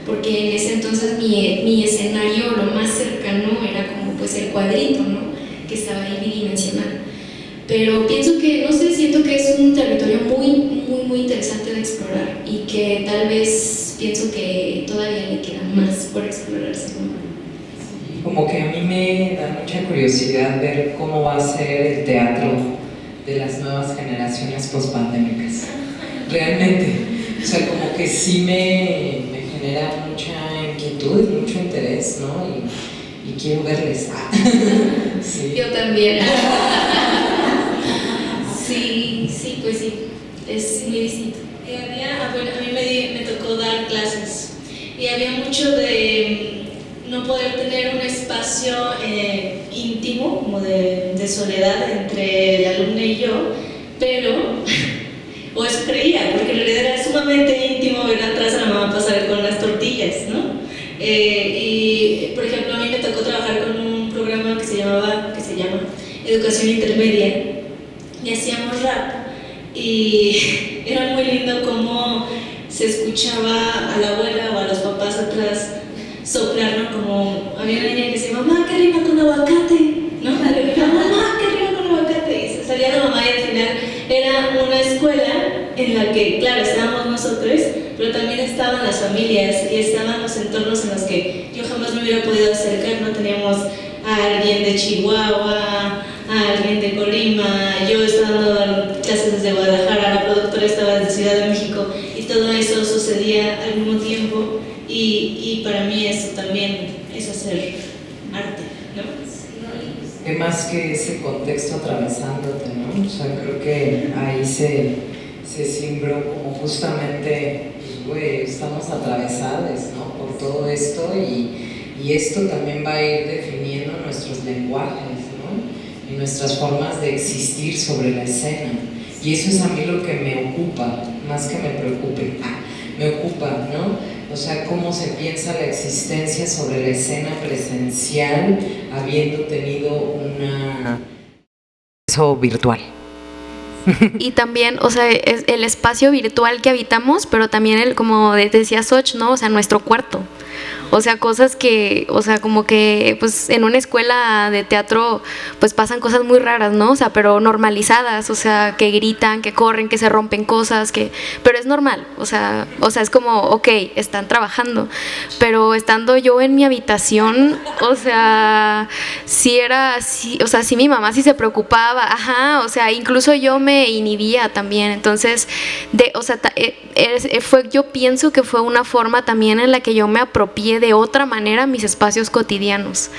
porque en ese entonces mi escenario lo más cercano era como pues el cuadrito, ¿no? Que estaba ahí bidimensional. Pero pienso que, no sé, siento que es un territorio muy interesante de explorar y que tal vez pienso que todavía le queda más por explorarse, ¿no? Como que a mí me da mucha curiosidad ver cómo va a ser el teatro de las nuevas generaciones pospandémicas. Realmente, o sea, como que sí me genera mucha inquietud y mucho interés, ¿no? Y quiero verles. Sí. Yo también. Sí, pues sí, es muy distinto. A mí me tocó dar clases y había mucho de no poder tener un espacio íntimo, como de soledad entre el alumno y yo, pero, o eso creía, porque en realidad era sumamente íntimo ver atrás a la mamá pasar con las tortillas, ¿no? Y, por ejemplo, a mí me tocó trabajar con un programa que se llama Educación Intermedia, y hacíamos rap, y era muy lindo cómo se escuchaba a la abuela o a los papás atrás soplar, ¿no? Como había una niña que decía, mamá, que rima con aguacate, ¿no? Mamá, que rima con aguacate, y se salía la mamá, y al final era una escuela en la que, claro, estábamos nosotros, pero también estaban las familias y estaban los entornos en los que yo jamás me hubiera podido acercar. No teníamos a alguien de Chihuahua, a alguien de Colima, yo estaba dando clases desde Guadalajara, la productora estaba desde Ciudad de México, y todo eso sucedía al mismo tiempo, y para mí eso también es hacer arte, ¿no? ¿Qué más que ese contexto atravesándote, ¿no? O sea, creo que ahí se simbró como justamente, pues, güey, estamos atravesados, ¿no? Por todo esto, y esto también va a ir definiendo nuestros lenguajes, ¿no? Y nuestras formas de existir sobre la escena. Y eso es a mí lo que me ocupa, más que me preocupe, me ocupa, ¿no? O sea, cómo se piensa la existencia sobre la escena presencial habiendo tenido una... eso virtual. Y también, o sea, es el espacio virtual que habitamos, pero también como decía Xoch, ¿no? O sea, nuestro cuarto. O sea, cosas que, o sea, como que pues en una escuela de teatro pues pasan cosas muy raras, ¿no? O sea, pero normalizadas, o sea, que gritan, que corren, que se rompen cosas, pero es normal, o sea, es como, ok, están trabajando, pero estando yo en mi habitación, o sea, sí era así, o sea, sí mi mamá sí se preocupaba, ajá, o sea, incluso yo me inhibía también, entonces, o sea, yo pienso que fue una forma también en la que yo me apropié de otra manera mis espacios cotidianos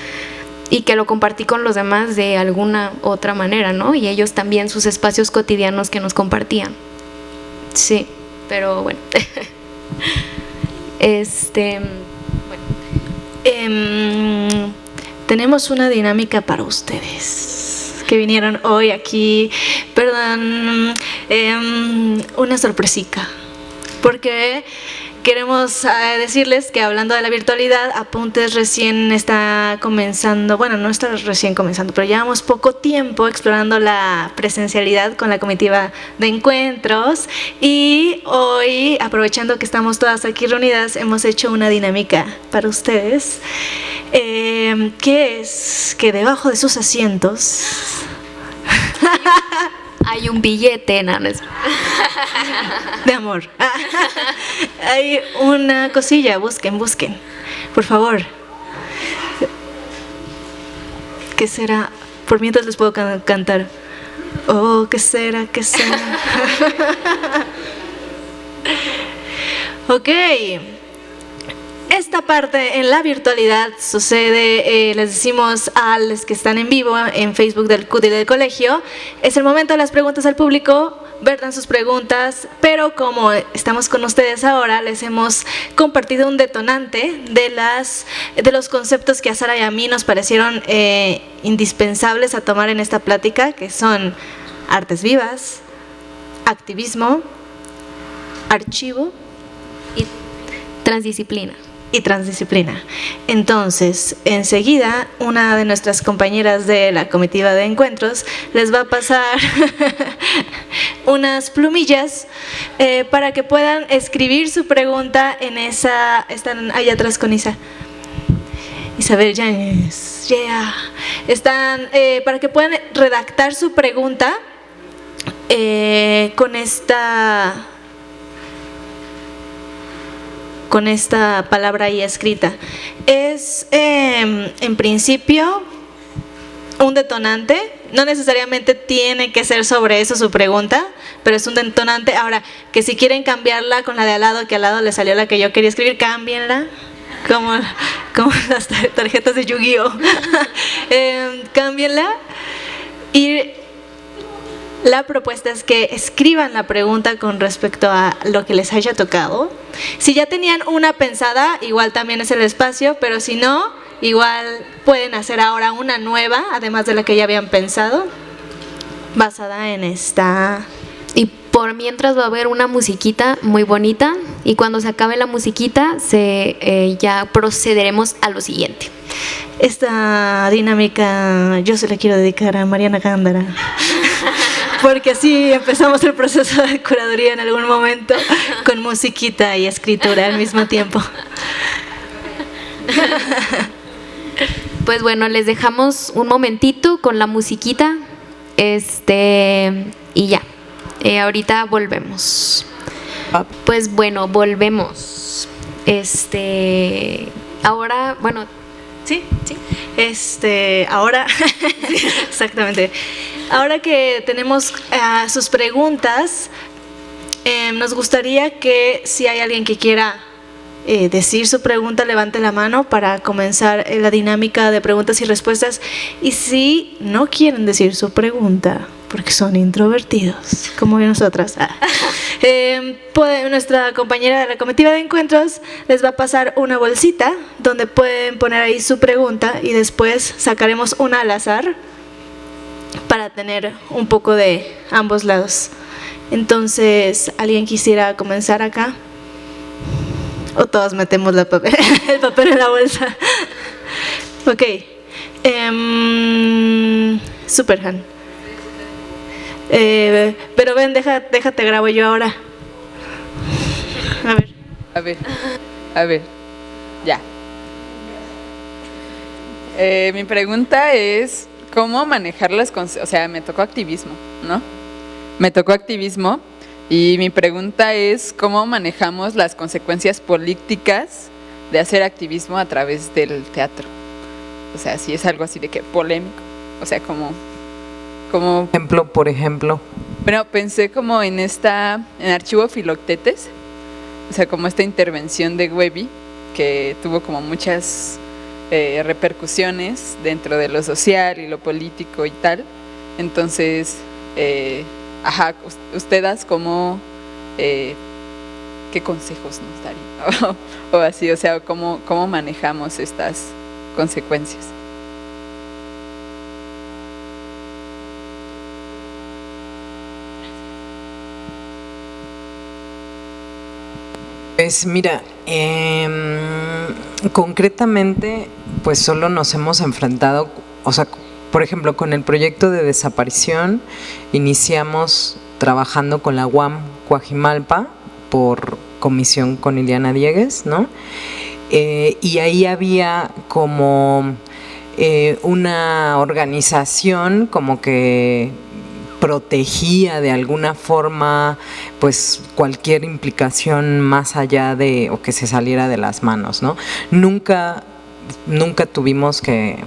y que lo compartí con los demás de alguna otra manera, ¿no? Y ellos también sus espacios cotidianos que nos compartían. Sí, pero bueno. Tenemos una dinámica para ustedes que vinieron hoy aquí, perdón, una sorpresica, porque queremos decirles que hablando de la virtualidad, Apuntes recién está comenzando, bueno, no está recién comenzando, pero llevamos poco tiempo explorando la presencialidad con la comitiva de encuentros y hoy, aprovechando que estamos todas aquí reunidas, hemos hecho una dinámica para ustedes, que es que debajo de sus asientos hay un billete, nanas. De amor. Hay una cosilla, busquen, por favor. ¿Qué será? Por mientras les puedo cantar. Oh, ¿qué será? ¿Qué será? Ok. Esta parte en la virtualidad sucede, les decimos a los que están en vivo en Facebook del CUT y del colegio, es el momento de las preguntas al público, verdan sus preguntas, pero como estamos con ustedes ahora, les hemos compartido un detonante de los conceptos que a Sara y a mí nos parecieron indispensables a tomar en esta plática, que son artes vivas, activismo, archivo y transdisciplina. Entonces, enseguida, una de nuestras compañeras de la comitiva de encuentros les va a pasar unas plumillas para que puedan escribir su pregunta en esa... Están allá atrás con Isabel Yáñez. Yeah. Están para que puedan redactar su pregunta con esta palabra ahí escrita. Es en principio un detonante, no necesariamente tiene que ser sobre eso su pregunta, pero es un detonante. Ahora, que si quieren cambiarla con la de al lado, que al lado le salió la que yo quería escribir, cámbienla, como las tarjetas de Yu-Gi-Oh. Cámbienla. Y la propuesta es que escriban la pregunta con respecto a lo que les haya tocado. Si ya tenían una pensada, igual también es el espacio, pero si no, igual pueden hacer ahora una nueva, además de la que ya habían pensado, basada en esta. Y por mientras va a haber una musiquita muy bonita y cuando se acabe la musiquita ya procederemos a lo siguiente. Esta dinámica yo se la quiero dedicar a Mariana Gándara. Porque así empezamos el proceso de curaduría en algún momento, con musiquita y escritura al mismo tiempo. Pues bueno, les dejamos un momentito con la musiquita, y ya. Ahorita volvemos. Pues bueno, volvemos. Ahora, bueno, sí. Ahora, exactamente. Ahora que tenemos sus preguntas, nos gustaría que si hay alguien que quiera decir su pregunta, levante la mano para comenzar la dinámica de preguntas y respuestas. Y si no quieren decir su pregunta, porque son introvertidos, como nosotras. Nuestra compañera de la comitiva de encuentros les va a pasar una bolsita donde pueden poner ahí su pregunta y después sacaremos una al azar para tener un poco de ambos lados. Entonces, ¿alguien quisiera comenzar acá? ¿O todos metemos el papel en la bolsa? Ok. Superhan. Pero ven, déjate grabo yo ahora. A ver, ya. Mi pregunta es, ¿cómo manejar o sea, me tocó activismo, ¿no? Me tocó activismo y mi pregunta es, ¿cómo manejamos las consecuencias políticas de hacer activismo a través del teatro? O sea, si es algo así de que polémico, o sea, como Por ejemplo. Bueno, pensé como en Archivo Filoctetes, o sea, como esta intervención de Webby, que tuvo como muchas repercusiones dentro de lo social y lo político y tal. Entonces, ustedes como, ¿qué consejos nos darían? o así, o sea, ¿cómo manejamos estas consecuencias? Pues mira, concretamente, pues solo nos hemos enfrentado, o sea, por ejemplo, con el proyecto de desaparición, iniciamos trabajando con la UAM Coajimalpa por comisión con Ileana Diegues, ¿no? Y ahí había como una organización como que protegía de alguna forma pues cualquier implicación más allá de o que se saliera de las manos, ¿no? Nunca tuvimos que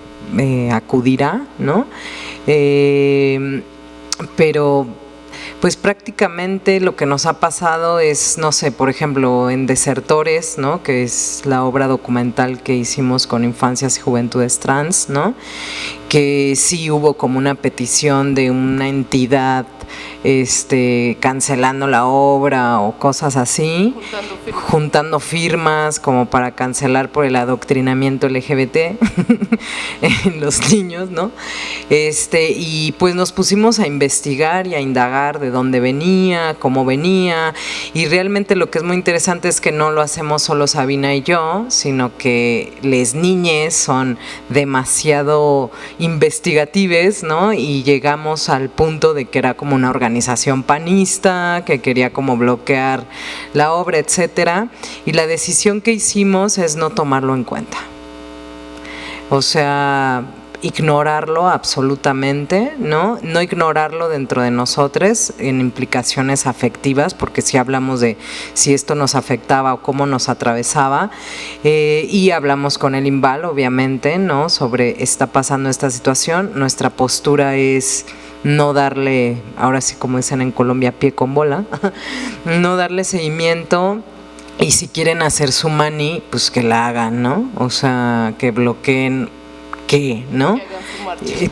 acudir a, ¿no? Pero pues prácticamente lo que nos ha pasado es, no sé, por ejemplo, en Desertores, ¿no? Que es la obra documental que hicimos con Infancias y Juventudes Trans, ¿no? Que sí hubo como una petición de una entidad cancelando la obra o cosas así, juntando firmas como para cancelar por el adoctrinamiento LGBT en los niños, ¿no? Y pues nos pusimos a investigar y a indagar de dónde venía, cómo venía, y realmente lo que es muy interesante es que no lo hacemos solo Sabina y yo, sino que les niñes son demasiado investigatives, ¿no? Y llegamos al punto de que era como una organización panista que quería como bloquear la obra, etcétera, y la decisión que hicimos es no tomarlo en cuenta. O sea, ignorarlo absolutamente, ¿no? No ignorarlo dentro de nosotros en implicaciones afectivas, porque si hablamos de si esto nos afectaba o cómo nos atravesaba, y hablamos con el INVAL, obviamente, ¿no? Sobre está pasando esta situación, nuestra postura es no darle, ahora sí como dicen en Colombia, pie con bola, no darle seguimiento. Y si quieren hacer su mani, pues que la hagan, ¿no? O sea, que bloqueen, ¿qué? ¿No?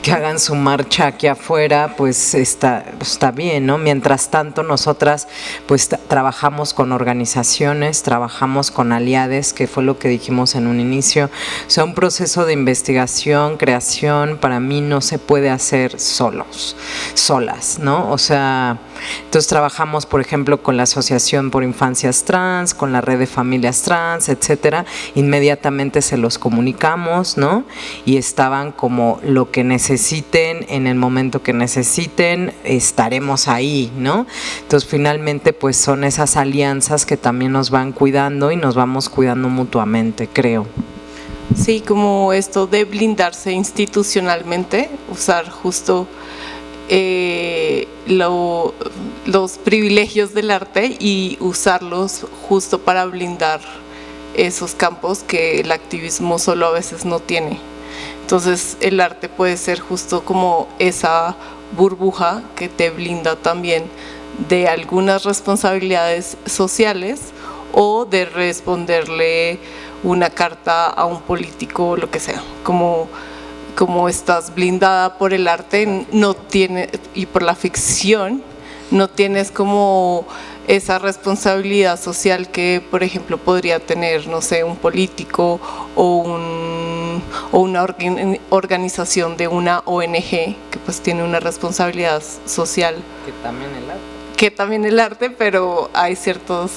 Que hagan su marcha aquí afuera, pues está bien, ¿no? Mientras tanto, nosotras pues trabajamos con organizaciones, trabajamos con aliades, que fue lo que dijimos en un inicio. O sea, un proceso de investigación, creación, para mí no se puede hacer solas, ¿no? O sea, entonces trabajamos, por ejemplo, con la Asociación por Infancias Trans, con la Red de Familias Trans, etcétera. Inmediatamente se los comunicamos, ¿no? Y estaban como lo que necesiten, en el momento que necesiten, estaremos ahí, ¿no? Entonces finalmente pues son esas alianzas que también nos van cuidando y nos vamos cuidando mutuamente, creo. Sí, como esto de blindarse institucionalmente, usar justo los privilegios del arte y usarlos justo para blindar esos campos que el activismo solo a veces no tiene. Entonces el arte puede ser justo como esa burbuja que te blinda también de algunas responsabilidades sociales o de responderle una carta a un político o lo que sea, como como estás blindada por el arte, no tiene, y por la ficción, no tienes como esa responsabilidad social que, por ejemplo, podría tener, no sé, un político o una organización de una ONG que pues tiene una responsabilidad social. Que también el arte, pero hay ciertos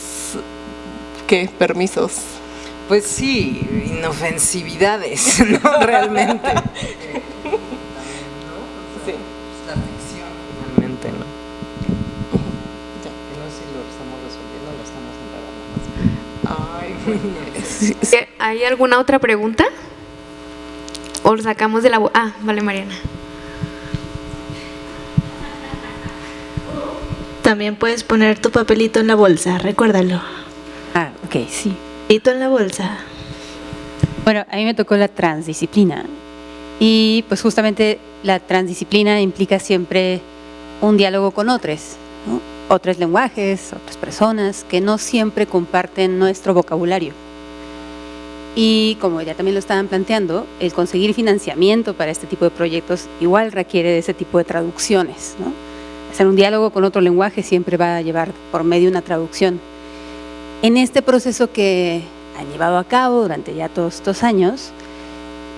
permisos. Pues sí, inofensividades, ¿no? Realmente. Sí. La ficción, realmente, ¿no? No sé si lo estamos resolviendo, lo estamos enredando más. Ay, sí. ¿Hay alguna otra pregunta? ¿O lo sacamos de la... vale, Mariana. También puedes poner tu papelito en la bolsa, recuérdalo. Ok, sí. Papelito en la bolsa. Bueno, a mí me tocó la transdisciplina y pues justamente la transdisciplina implica siempre un diálogo con otros, ¿no? Otros lenguajes, otras personas que no siempre comparten nuestro vocabulario. Y como ya también lo estaban planteando, el conseguir financiamiento para este tipo de proyectos igual requiere de ese tipo de traducciones, ¿no? Hacer un diálogo con otro lenguaje siempre va a llevar por medio una traducción. En este proceso que han llevado a cabo durante ya todos estos años,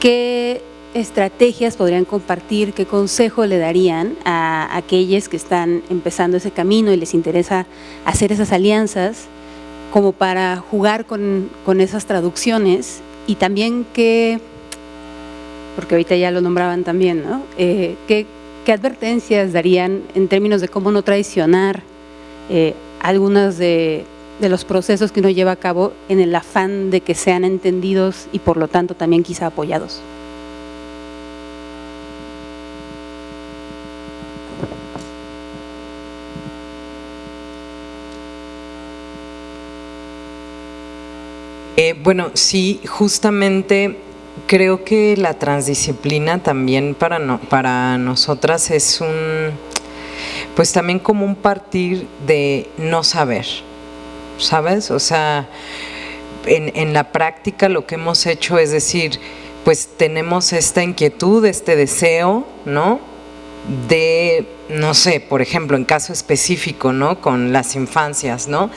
¿qué estrategias podrían compartir, qué consejo le darían a aquellos que están empezando ese camino y les interesa hacer esas alianzas como para jugar con esas traducciones? Y también porque ahorita ya lo nombraban también, ¿no? ¿Qué advertencias darían en términos de cómo no traicionar algunos de los procesos que uno lleva a cabo en el afán de que sean entendidos y por lo tanto también quizá apoyados? Bueno, sí, justamente creo que la transdisciplina también para nosotras es pues también como un partir de no saber, ¿sabes? O sea, en la práctica lo que hemos hecho es decir, pues tenemos esta inquietud, este deseo, ¿no? De, no sé, por ejemplo, en caso específico, ¿no? Con las infancias, ¿no?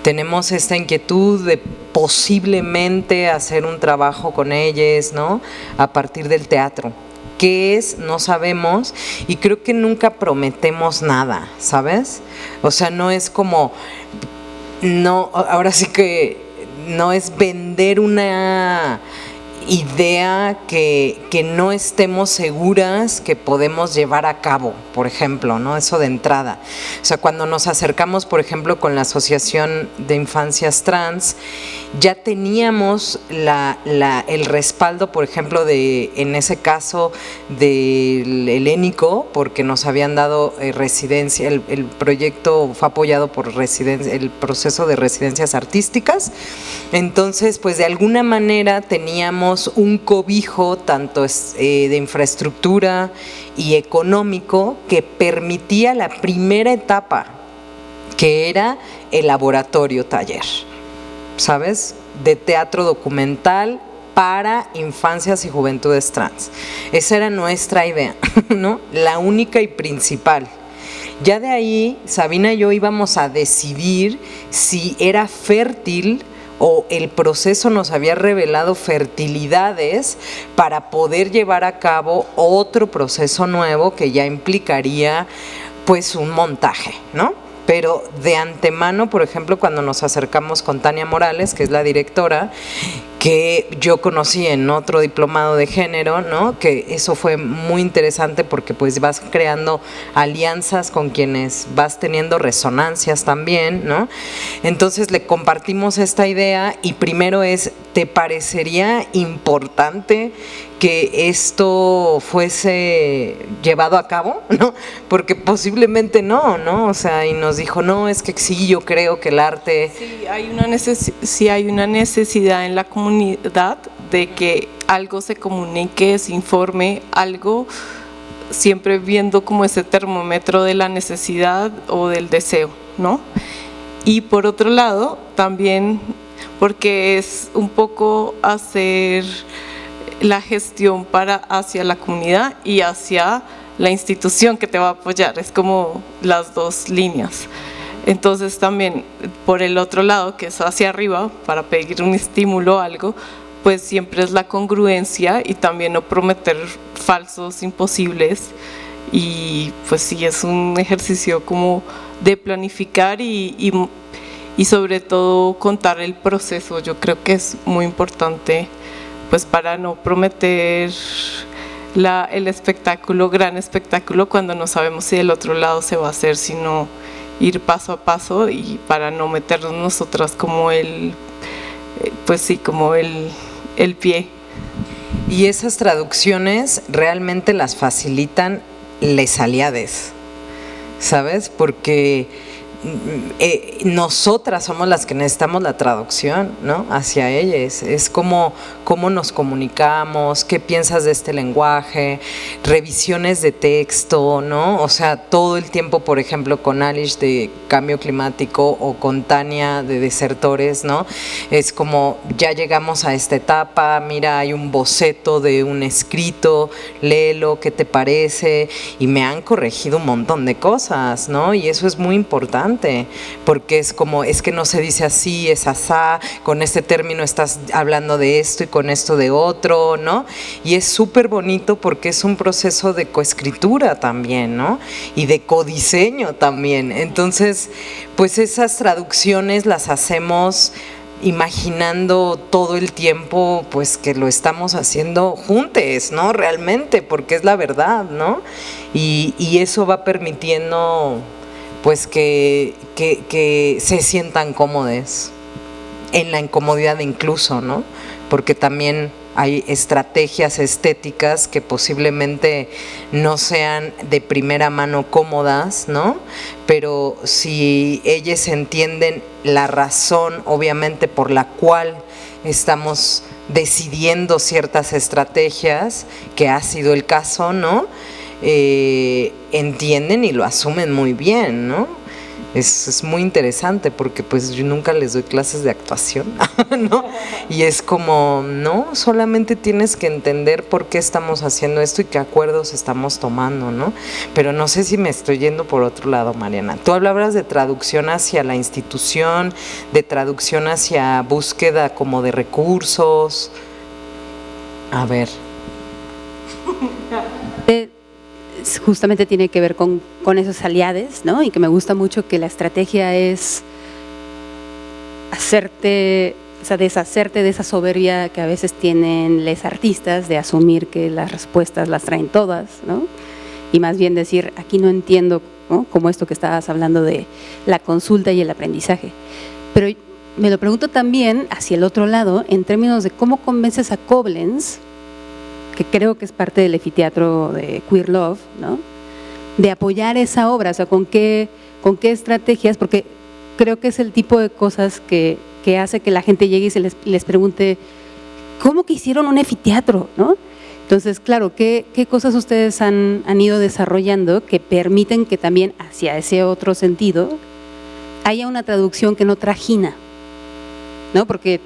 Tenemos esta inquietud de posiblemente hacer un trabajo con ellas, ¿no? A partir del teatro. ¿Qué es? No sabemos y creo que nunca prometemos nada, ¿sabes? O sea, no es como, no, ahora sí que no es vender una idea que no estemos seguras que podemos llevar a cabo, por ejemplo, ¿no? Eso de entrada. O sea, cuando nos acercamos, por ejemplo, con la Asociación de Infancias Trans, ya teníamos el respaldo, por ejemplo, en ese caso del helénico, porque nos habían dado residencia, el proyecto fue apoyado por el proceso de residencias artísticas. Entonces, pues de alguna manera teníamos un cobijo tanto de infraestructura y económico que permitía la primera etapa, que era el laboratorio taller, ¿sabes? De teatro documental para infancias y juventudes trans. Esa era nuestra idea, ¿no? La única y principal. Ya de ahí, Sabina y yo íbamos a decidir si era fértil o el proceso nos había revelado fertilidades para poder llevar a cabo otro proceso nuevo que ya implicaría pues un montaje, ¿no? Pero de antemano, por ejemplo, cuando nos acercamos con Tania Morales, que es la directora, que yo conocí en otro diplomado de género, ¿no? Que eso fue muy interesante porque pues vas creando alianzas con quienes vas teniendo resonancias también, ¿no? Entonces le compartimos esta idea y primero ¿te parecería importante que esto fuese llevado a cabo, ¿no? Porque posiblemente no, ¿no? O sea, y nos dijo, no, es que sí, yo creo que el arte… Sí, hay una necesidad en la comunidad de que algo se comunique, se informe, algo, siempre viendo como ese termómetro de la necesidad o del deseo, ¿no? Y por otro lado, también, porque es un poco hacer… la gestión hacia la comunidad y hacia la institución que te va a apoyar, es como las dos líneas. Entonces también por el otro lado, que es hacia arriba, para pedir un estímulo o algo, pues siempre es la congruencia y también no prometer falsos imposibles, y pues sí, es un ejercicio como de planificar y sobre todo contar el proceso. Yo creo que es muy importante, pues para no prometer el espectáculo, gran espectáculo, cuando no sabemos si del otro lado se va a hacer, sino ir paso a paso, y para no meternos nosotras como pues sí, como el pie. Y esas traducciones realmente las facilitan les aliades, ¿sabes? Porque nosotras somos las que necesitamos la traducción, ¿no? Hacia ellas. Es como cómo nos comunicamos, qué piensas de este lenguaje, revisiones de texto, ¿no? O sea, todo el tiempo, por ejemplo, con Alice de cambio climático o con Tania de desertores, ¿no? Es como, ya llegamos a esta etapa, mira, hay un boceto de un escrito, léelo, ¿qué te parece? Y me han corregido un montón de cosas, ¿no? Y eso es muy importante, porque es como, es que no se dice así, es asá, con este término estás hablando de esto y con esto de otro, ¿no? Y es súper bonito porque es un proceso de coescritura también, ¿no? Y de codiseño también. Entonces, pues esas traducciones las hacemos imaginando todo el tiempo, pues que lo estamos haciendo juntos, ¿no? Realmente, porque es la verdad, ¿no? Y eso va permitiendo pues que se sientan cómodos, en la incomodidad incluso, ¿no? Porque también hay estrategias estéticas que posiblemente no sean de primera mano cómodas, ¿no? Pero si ellos entienden la razón, obviamente, por la cual estamos decidiendo ciertas estrategias, que ha sido el caso, ¿no? Entienden y lo asumen muy bien, ¿no? Es muy interesante porque pues yo nunca les doy clases de actuación, ¿no? Y es como, no, solamente tienes que entender por qué estamos haciendo esto y qué acuerdos estamos tomando, ¿no? Pero no sé si me estoy yendo por otro lado, Mariana. Tú hablabas de traducción hacia la institución, de traducción hacia búsqueda como de recursos. A ver. Justamente tiene que ver con esos aliados, ¿no? Y que me gusta mucho que la estrategia es hacerte, o sea, deshacerte de esa soberbia que a veces tienen los artistas de asumir que las respuestas las traen todas, ¿no? Y más bien decir, aquí no entiendo, ¿no? Como esto que estabas hablando de la consulta y el aprendizaje. Pero me lo pregunto también hacia el otro lado, en términos de cómo convences a Koblenz, que creo que es parte del anfiteatro de Queer Love, ¿no? De apoyar esa obra, o sea, con qué estrategias, porque creo que es el tipo de cosas que hace que la gente llegue y les pregunte, ¿cómo que hicieron un anfiteatro, ¿no? Entonces, claro, ¿qué cosas ustedes han ido desarrollando que permiten que también hacia ese otro sentido haya una traducción que no trajina, ¿no? Porque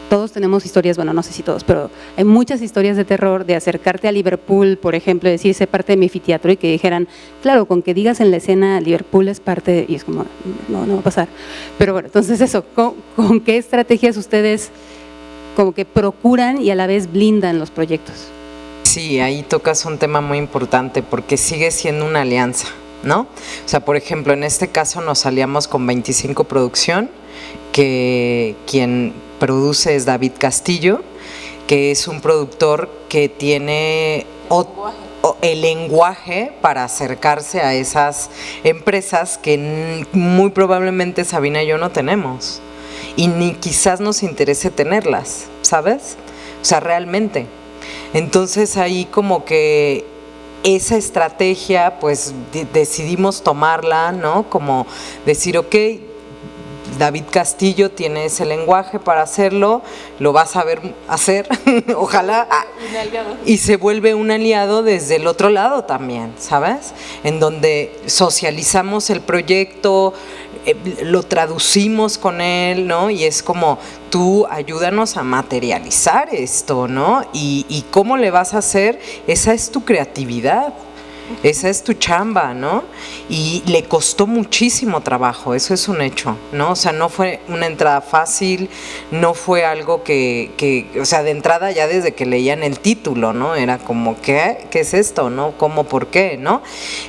todos tenemos historias, bueno, no sé si todos, pero hay muchas historias de terror de acercarte a Liverpool, por ejemplo, decir, sé parte de mi anfiteatro, y que dijeran, claro, con que digas en la escena Liverpool es parte, y es como, no va a pasar. Pero bueno, entonces eso, ¿con qué estrategias ustedes como que procuran y a la vez blindan los proyectos? Sí, ahí tocas un tema muy importante porque sigue siendo una alianza, ¿no? O sea, por ejemplo, en este caso nos aliamos con 25 Producción, que quien produce es David Castillo, que es un productor que tiene el lenguaje para acercarse a esas empresas que muy probablemente Sabina y yo no tenemos y ni quizás nos interese tenerlas, ¿sabes? O sea, realmente. Entonces ahí como que esa estrategia pues decidimos tomarla, ¿no? Como decir, ok, David Castillo tiene ese lenguaje para hacerlo, lo va a saber hacer, ojalá, y se vuelve un aliado desde el otro lado también, ¿sabes? En donde socializamos el proyecto, lo traducimos con él, ¿no? Y es como, tú ayúdanos a materializar esto, ¿no? Y cómo le vas a hacer, esa es tu creatividad. Esa es tu chamba, ¿no? Y le costó muchísimo trabajo, eso es un hecho, ¿no? O sea, no fue una entrada fácil, no fue algo que o sea, de entrada ya desde que leían el título, ¿no? Era como, ¿qué es esto, no? ¿Cómo, por qué, no?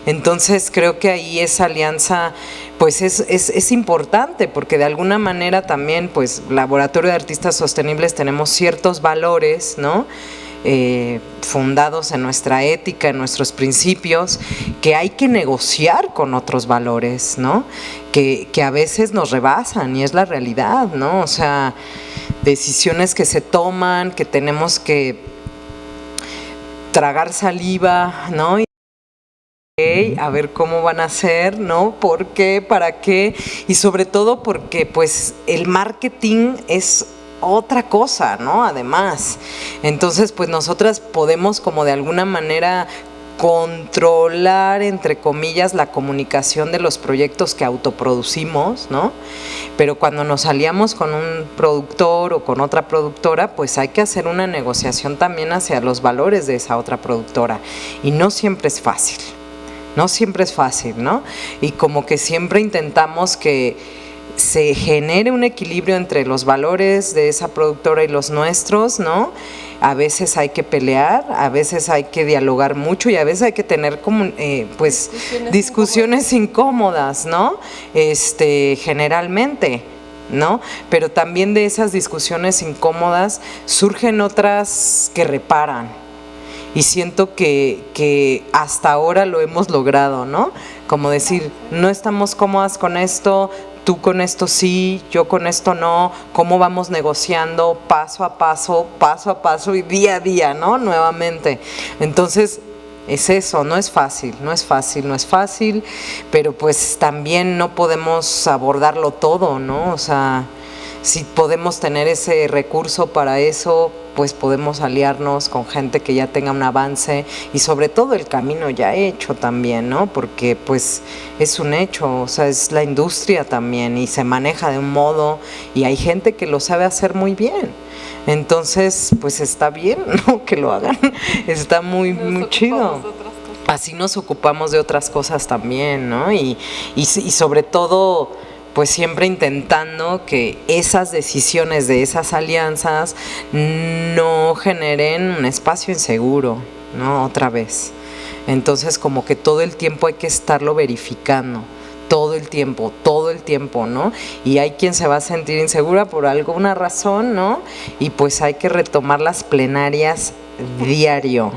Entonces creo que ahí esa alianza pues es importante, porque de alguna manera también, pues, Laboratorio de Artistas Sostenibles tenemos ciertos valores, ¿no? Fundados en nuestra ética, en nuestros principios, que hay que negociar con otros valores, ¿no? Que a veces nos rebasan y es la realidad, ¿no? O sea, decisiones que se toman, que tenemos que tragar saliva, ¿no? A ver cómo van a ser, ¿no? ¿Por qué? ¿Para qué? Y sobre todo porque pues el marketing es otra cosa, ¿no? Además, entonces pues nosotras podemos como de alguna manera controlar, entre comillas, la comunicación de los proyectos que autoproducimos, ¿no? Pero cuando nos aliamos con un productor o con otra productora, pues hay que hacer una negociación también hacia los valores de esa otra productora, y no siempre es fácil, no siempre es fácil, ¿no? Y como que siempre intentamos que se genere un equilibrio entre los valores de esa productora y los nuestros, ¿no? A veces hay que pelear, a veces hay que dialogar mucho y a veces hay que tener como, pues, discusiones incómodas, ¿no? Generalmente, ¿no? Pero también de esas discusiones incómodas surgen otras que reparan. Y siento que hasta ahora lo hemos logrado, ¿no? Como decir, no estamos cómodas con esto, tú con esto sí, yo con esto no, cómo vamos negociando paso a paso y día a día, ¿no? Nuevamente. Entonces, es eso, no es fácil, pero pues también no podemos abordarlo todo, ¿no? O sea, si podemos tener ese recurso para eso, pues podemos aliarnos con gente que ya tenga un avance y sobre todo el camino ya hecho también, ¿no? Porque pues es un hecho, o sea, es la industria también y se maneja de un modo y hay gente que lo sabe hacer muy bien. Entonces, pues está bien, ¿no? Que lo hagan, está muy chido. Así nos ocupamos de otras cosas también, ¿no? Y sobre todo, pues siempre intentando que esas decisiones de esas alianzas no generen un espacio inseguro, ¿no? Otra vez. Entonces como que todo el tiempo hay que estarlo verificando, todo el tiempo, ¿no? Y hay quien se va a sentir insegura por alguna razón, ¿no? Y pues hay que retomar las plenarias diario,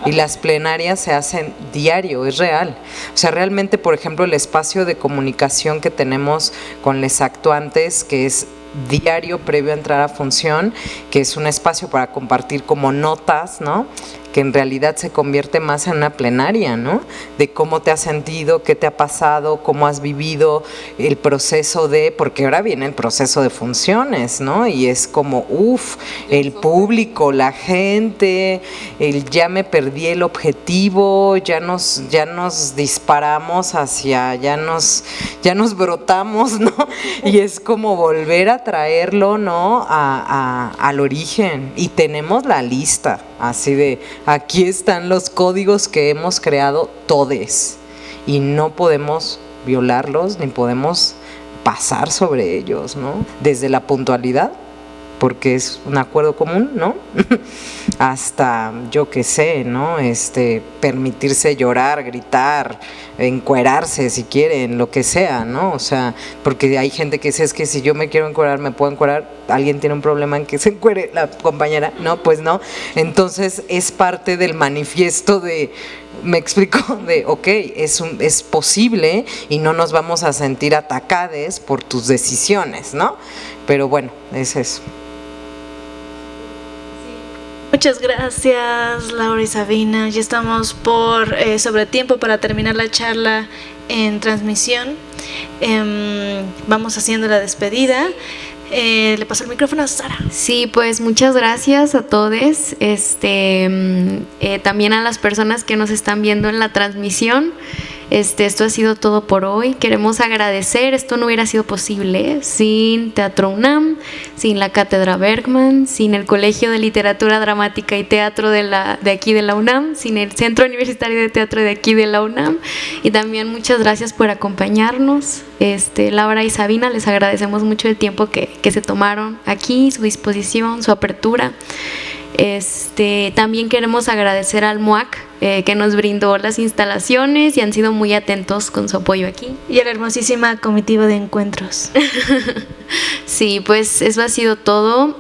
y las plenarias se hacen diario, es real. O sea, realmente, por ejemplo, el espacio de comunicación que tenemos con los actuantes, que es diario previo a entrar a función, que es un espacio para compartir como notas, ¿no? Que en realidad se convierte más en una plenaria, ¿no? De cómo te has sentido, qué te ha pasado, cómo has vivido el proceso de, porque ahora viene el proceso de funciones, ¿no? Y es como, el público, la gente, ya me perdí el objetivo, ya nos disparamos hacia, ya nos brotamos, ¿no? Y es como volver a traerlo, ¿no? Al origen. Y tenemos la lista, así de, aquí están los códigos que hemos creado todes y no podemos violarlos ni podemos pasar sobre ellos, ¿no? Desde la puntualidad, porque es un acuerdo común, ¿no? Hasta, yo qué sé, ¿no? Permitirse llorar, gritar, encuerarse si quieren, lo que sea, ¿no? O sea, porque hay gente que dice, es que si yo me quiero encuerar, me puedo encuerar, alguien tiene un problema en que se encuere la compañera, no, pues no. Entonces es parte del manifiesto de, me explico, de ok, es posible y no nos vamos a sentir atacades por tus decisiones, ¿no? Pero bueno, es eso. Muchas gracias, Laura y Sabina. Ya estamos por sobre tiempo para terminar la charla en transmisión. Vamos haciendo la despedida. Le paso el micrófono a Sara. Sí, pues muchas gracias a todos, también a las personas que nos están viendo en la transmisión. Esto ha sido todo por hoy. Queremos agradecer, esto no hubiera sido posible sin Teatro UNAM, sin la Cátedra Bergman, sin el Colegio de Literatura Dramática y Teatro de aquí de la UNAM, sin el Centro Universitario de Teatro de aquí de la UNAM. Y también muchas gracias por acompañarnos. Laura y Sabina, les agradecemos mucho el tiempo que se tomaron aquí, su disposición, su apertura. También queremos agradecer al MUAC que nos brindó las instalaciones y han sido muy atentos con su apoyo aquí. Y a la hermosísima comitiva de encuentros. Sí, pues eso ha sido todo.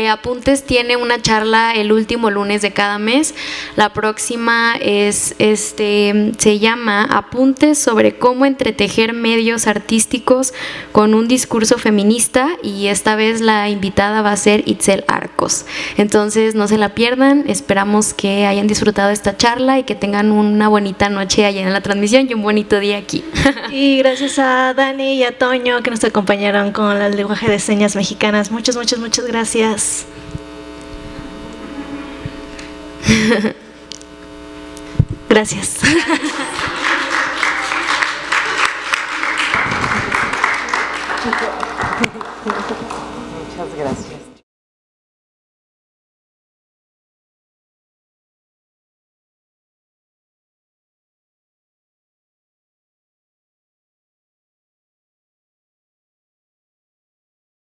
Apuntes tiene una charla el último lunes de cada mes. La próxima se llama Apuntes sobre cómo entretejer medios artísticos con un discurso feminista, y esta vez la invitada va a ser Itzel Arcos. Entonces no se la pierdan, esperamos que hayan disfrutado esta charla y que tengan una bonita noche allá en la transmisión y un bonito día aquí. Y gracias a Dani y a Toño que nos acompañaron con el lenguaje de señas mexicanas. Muchas gracias. Gracias.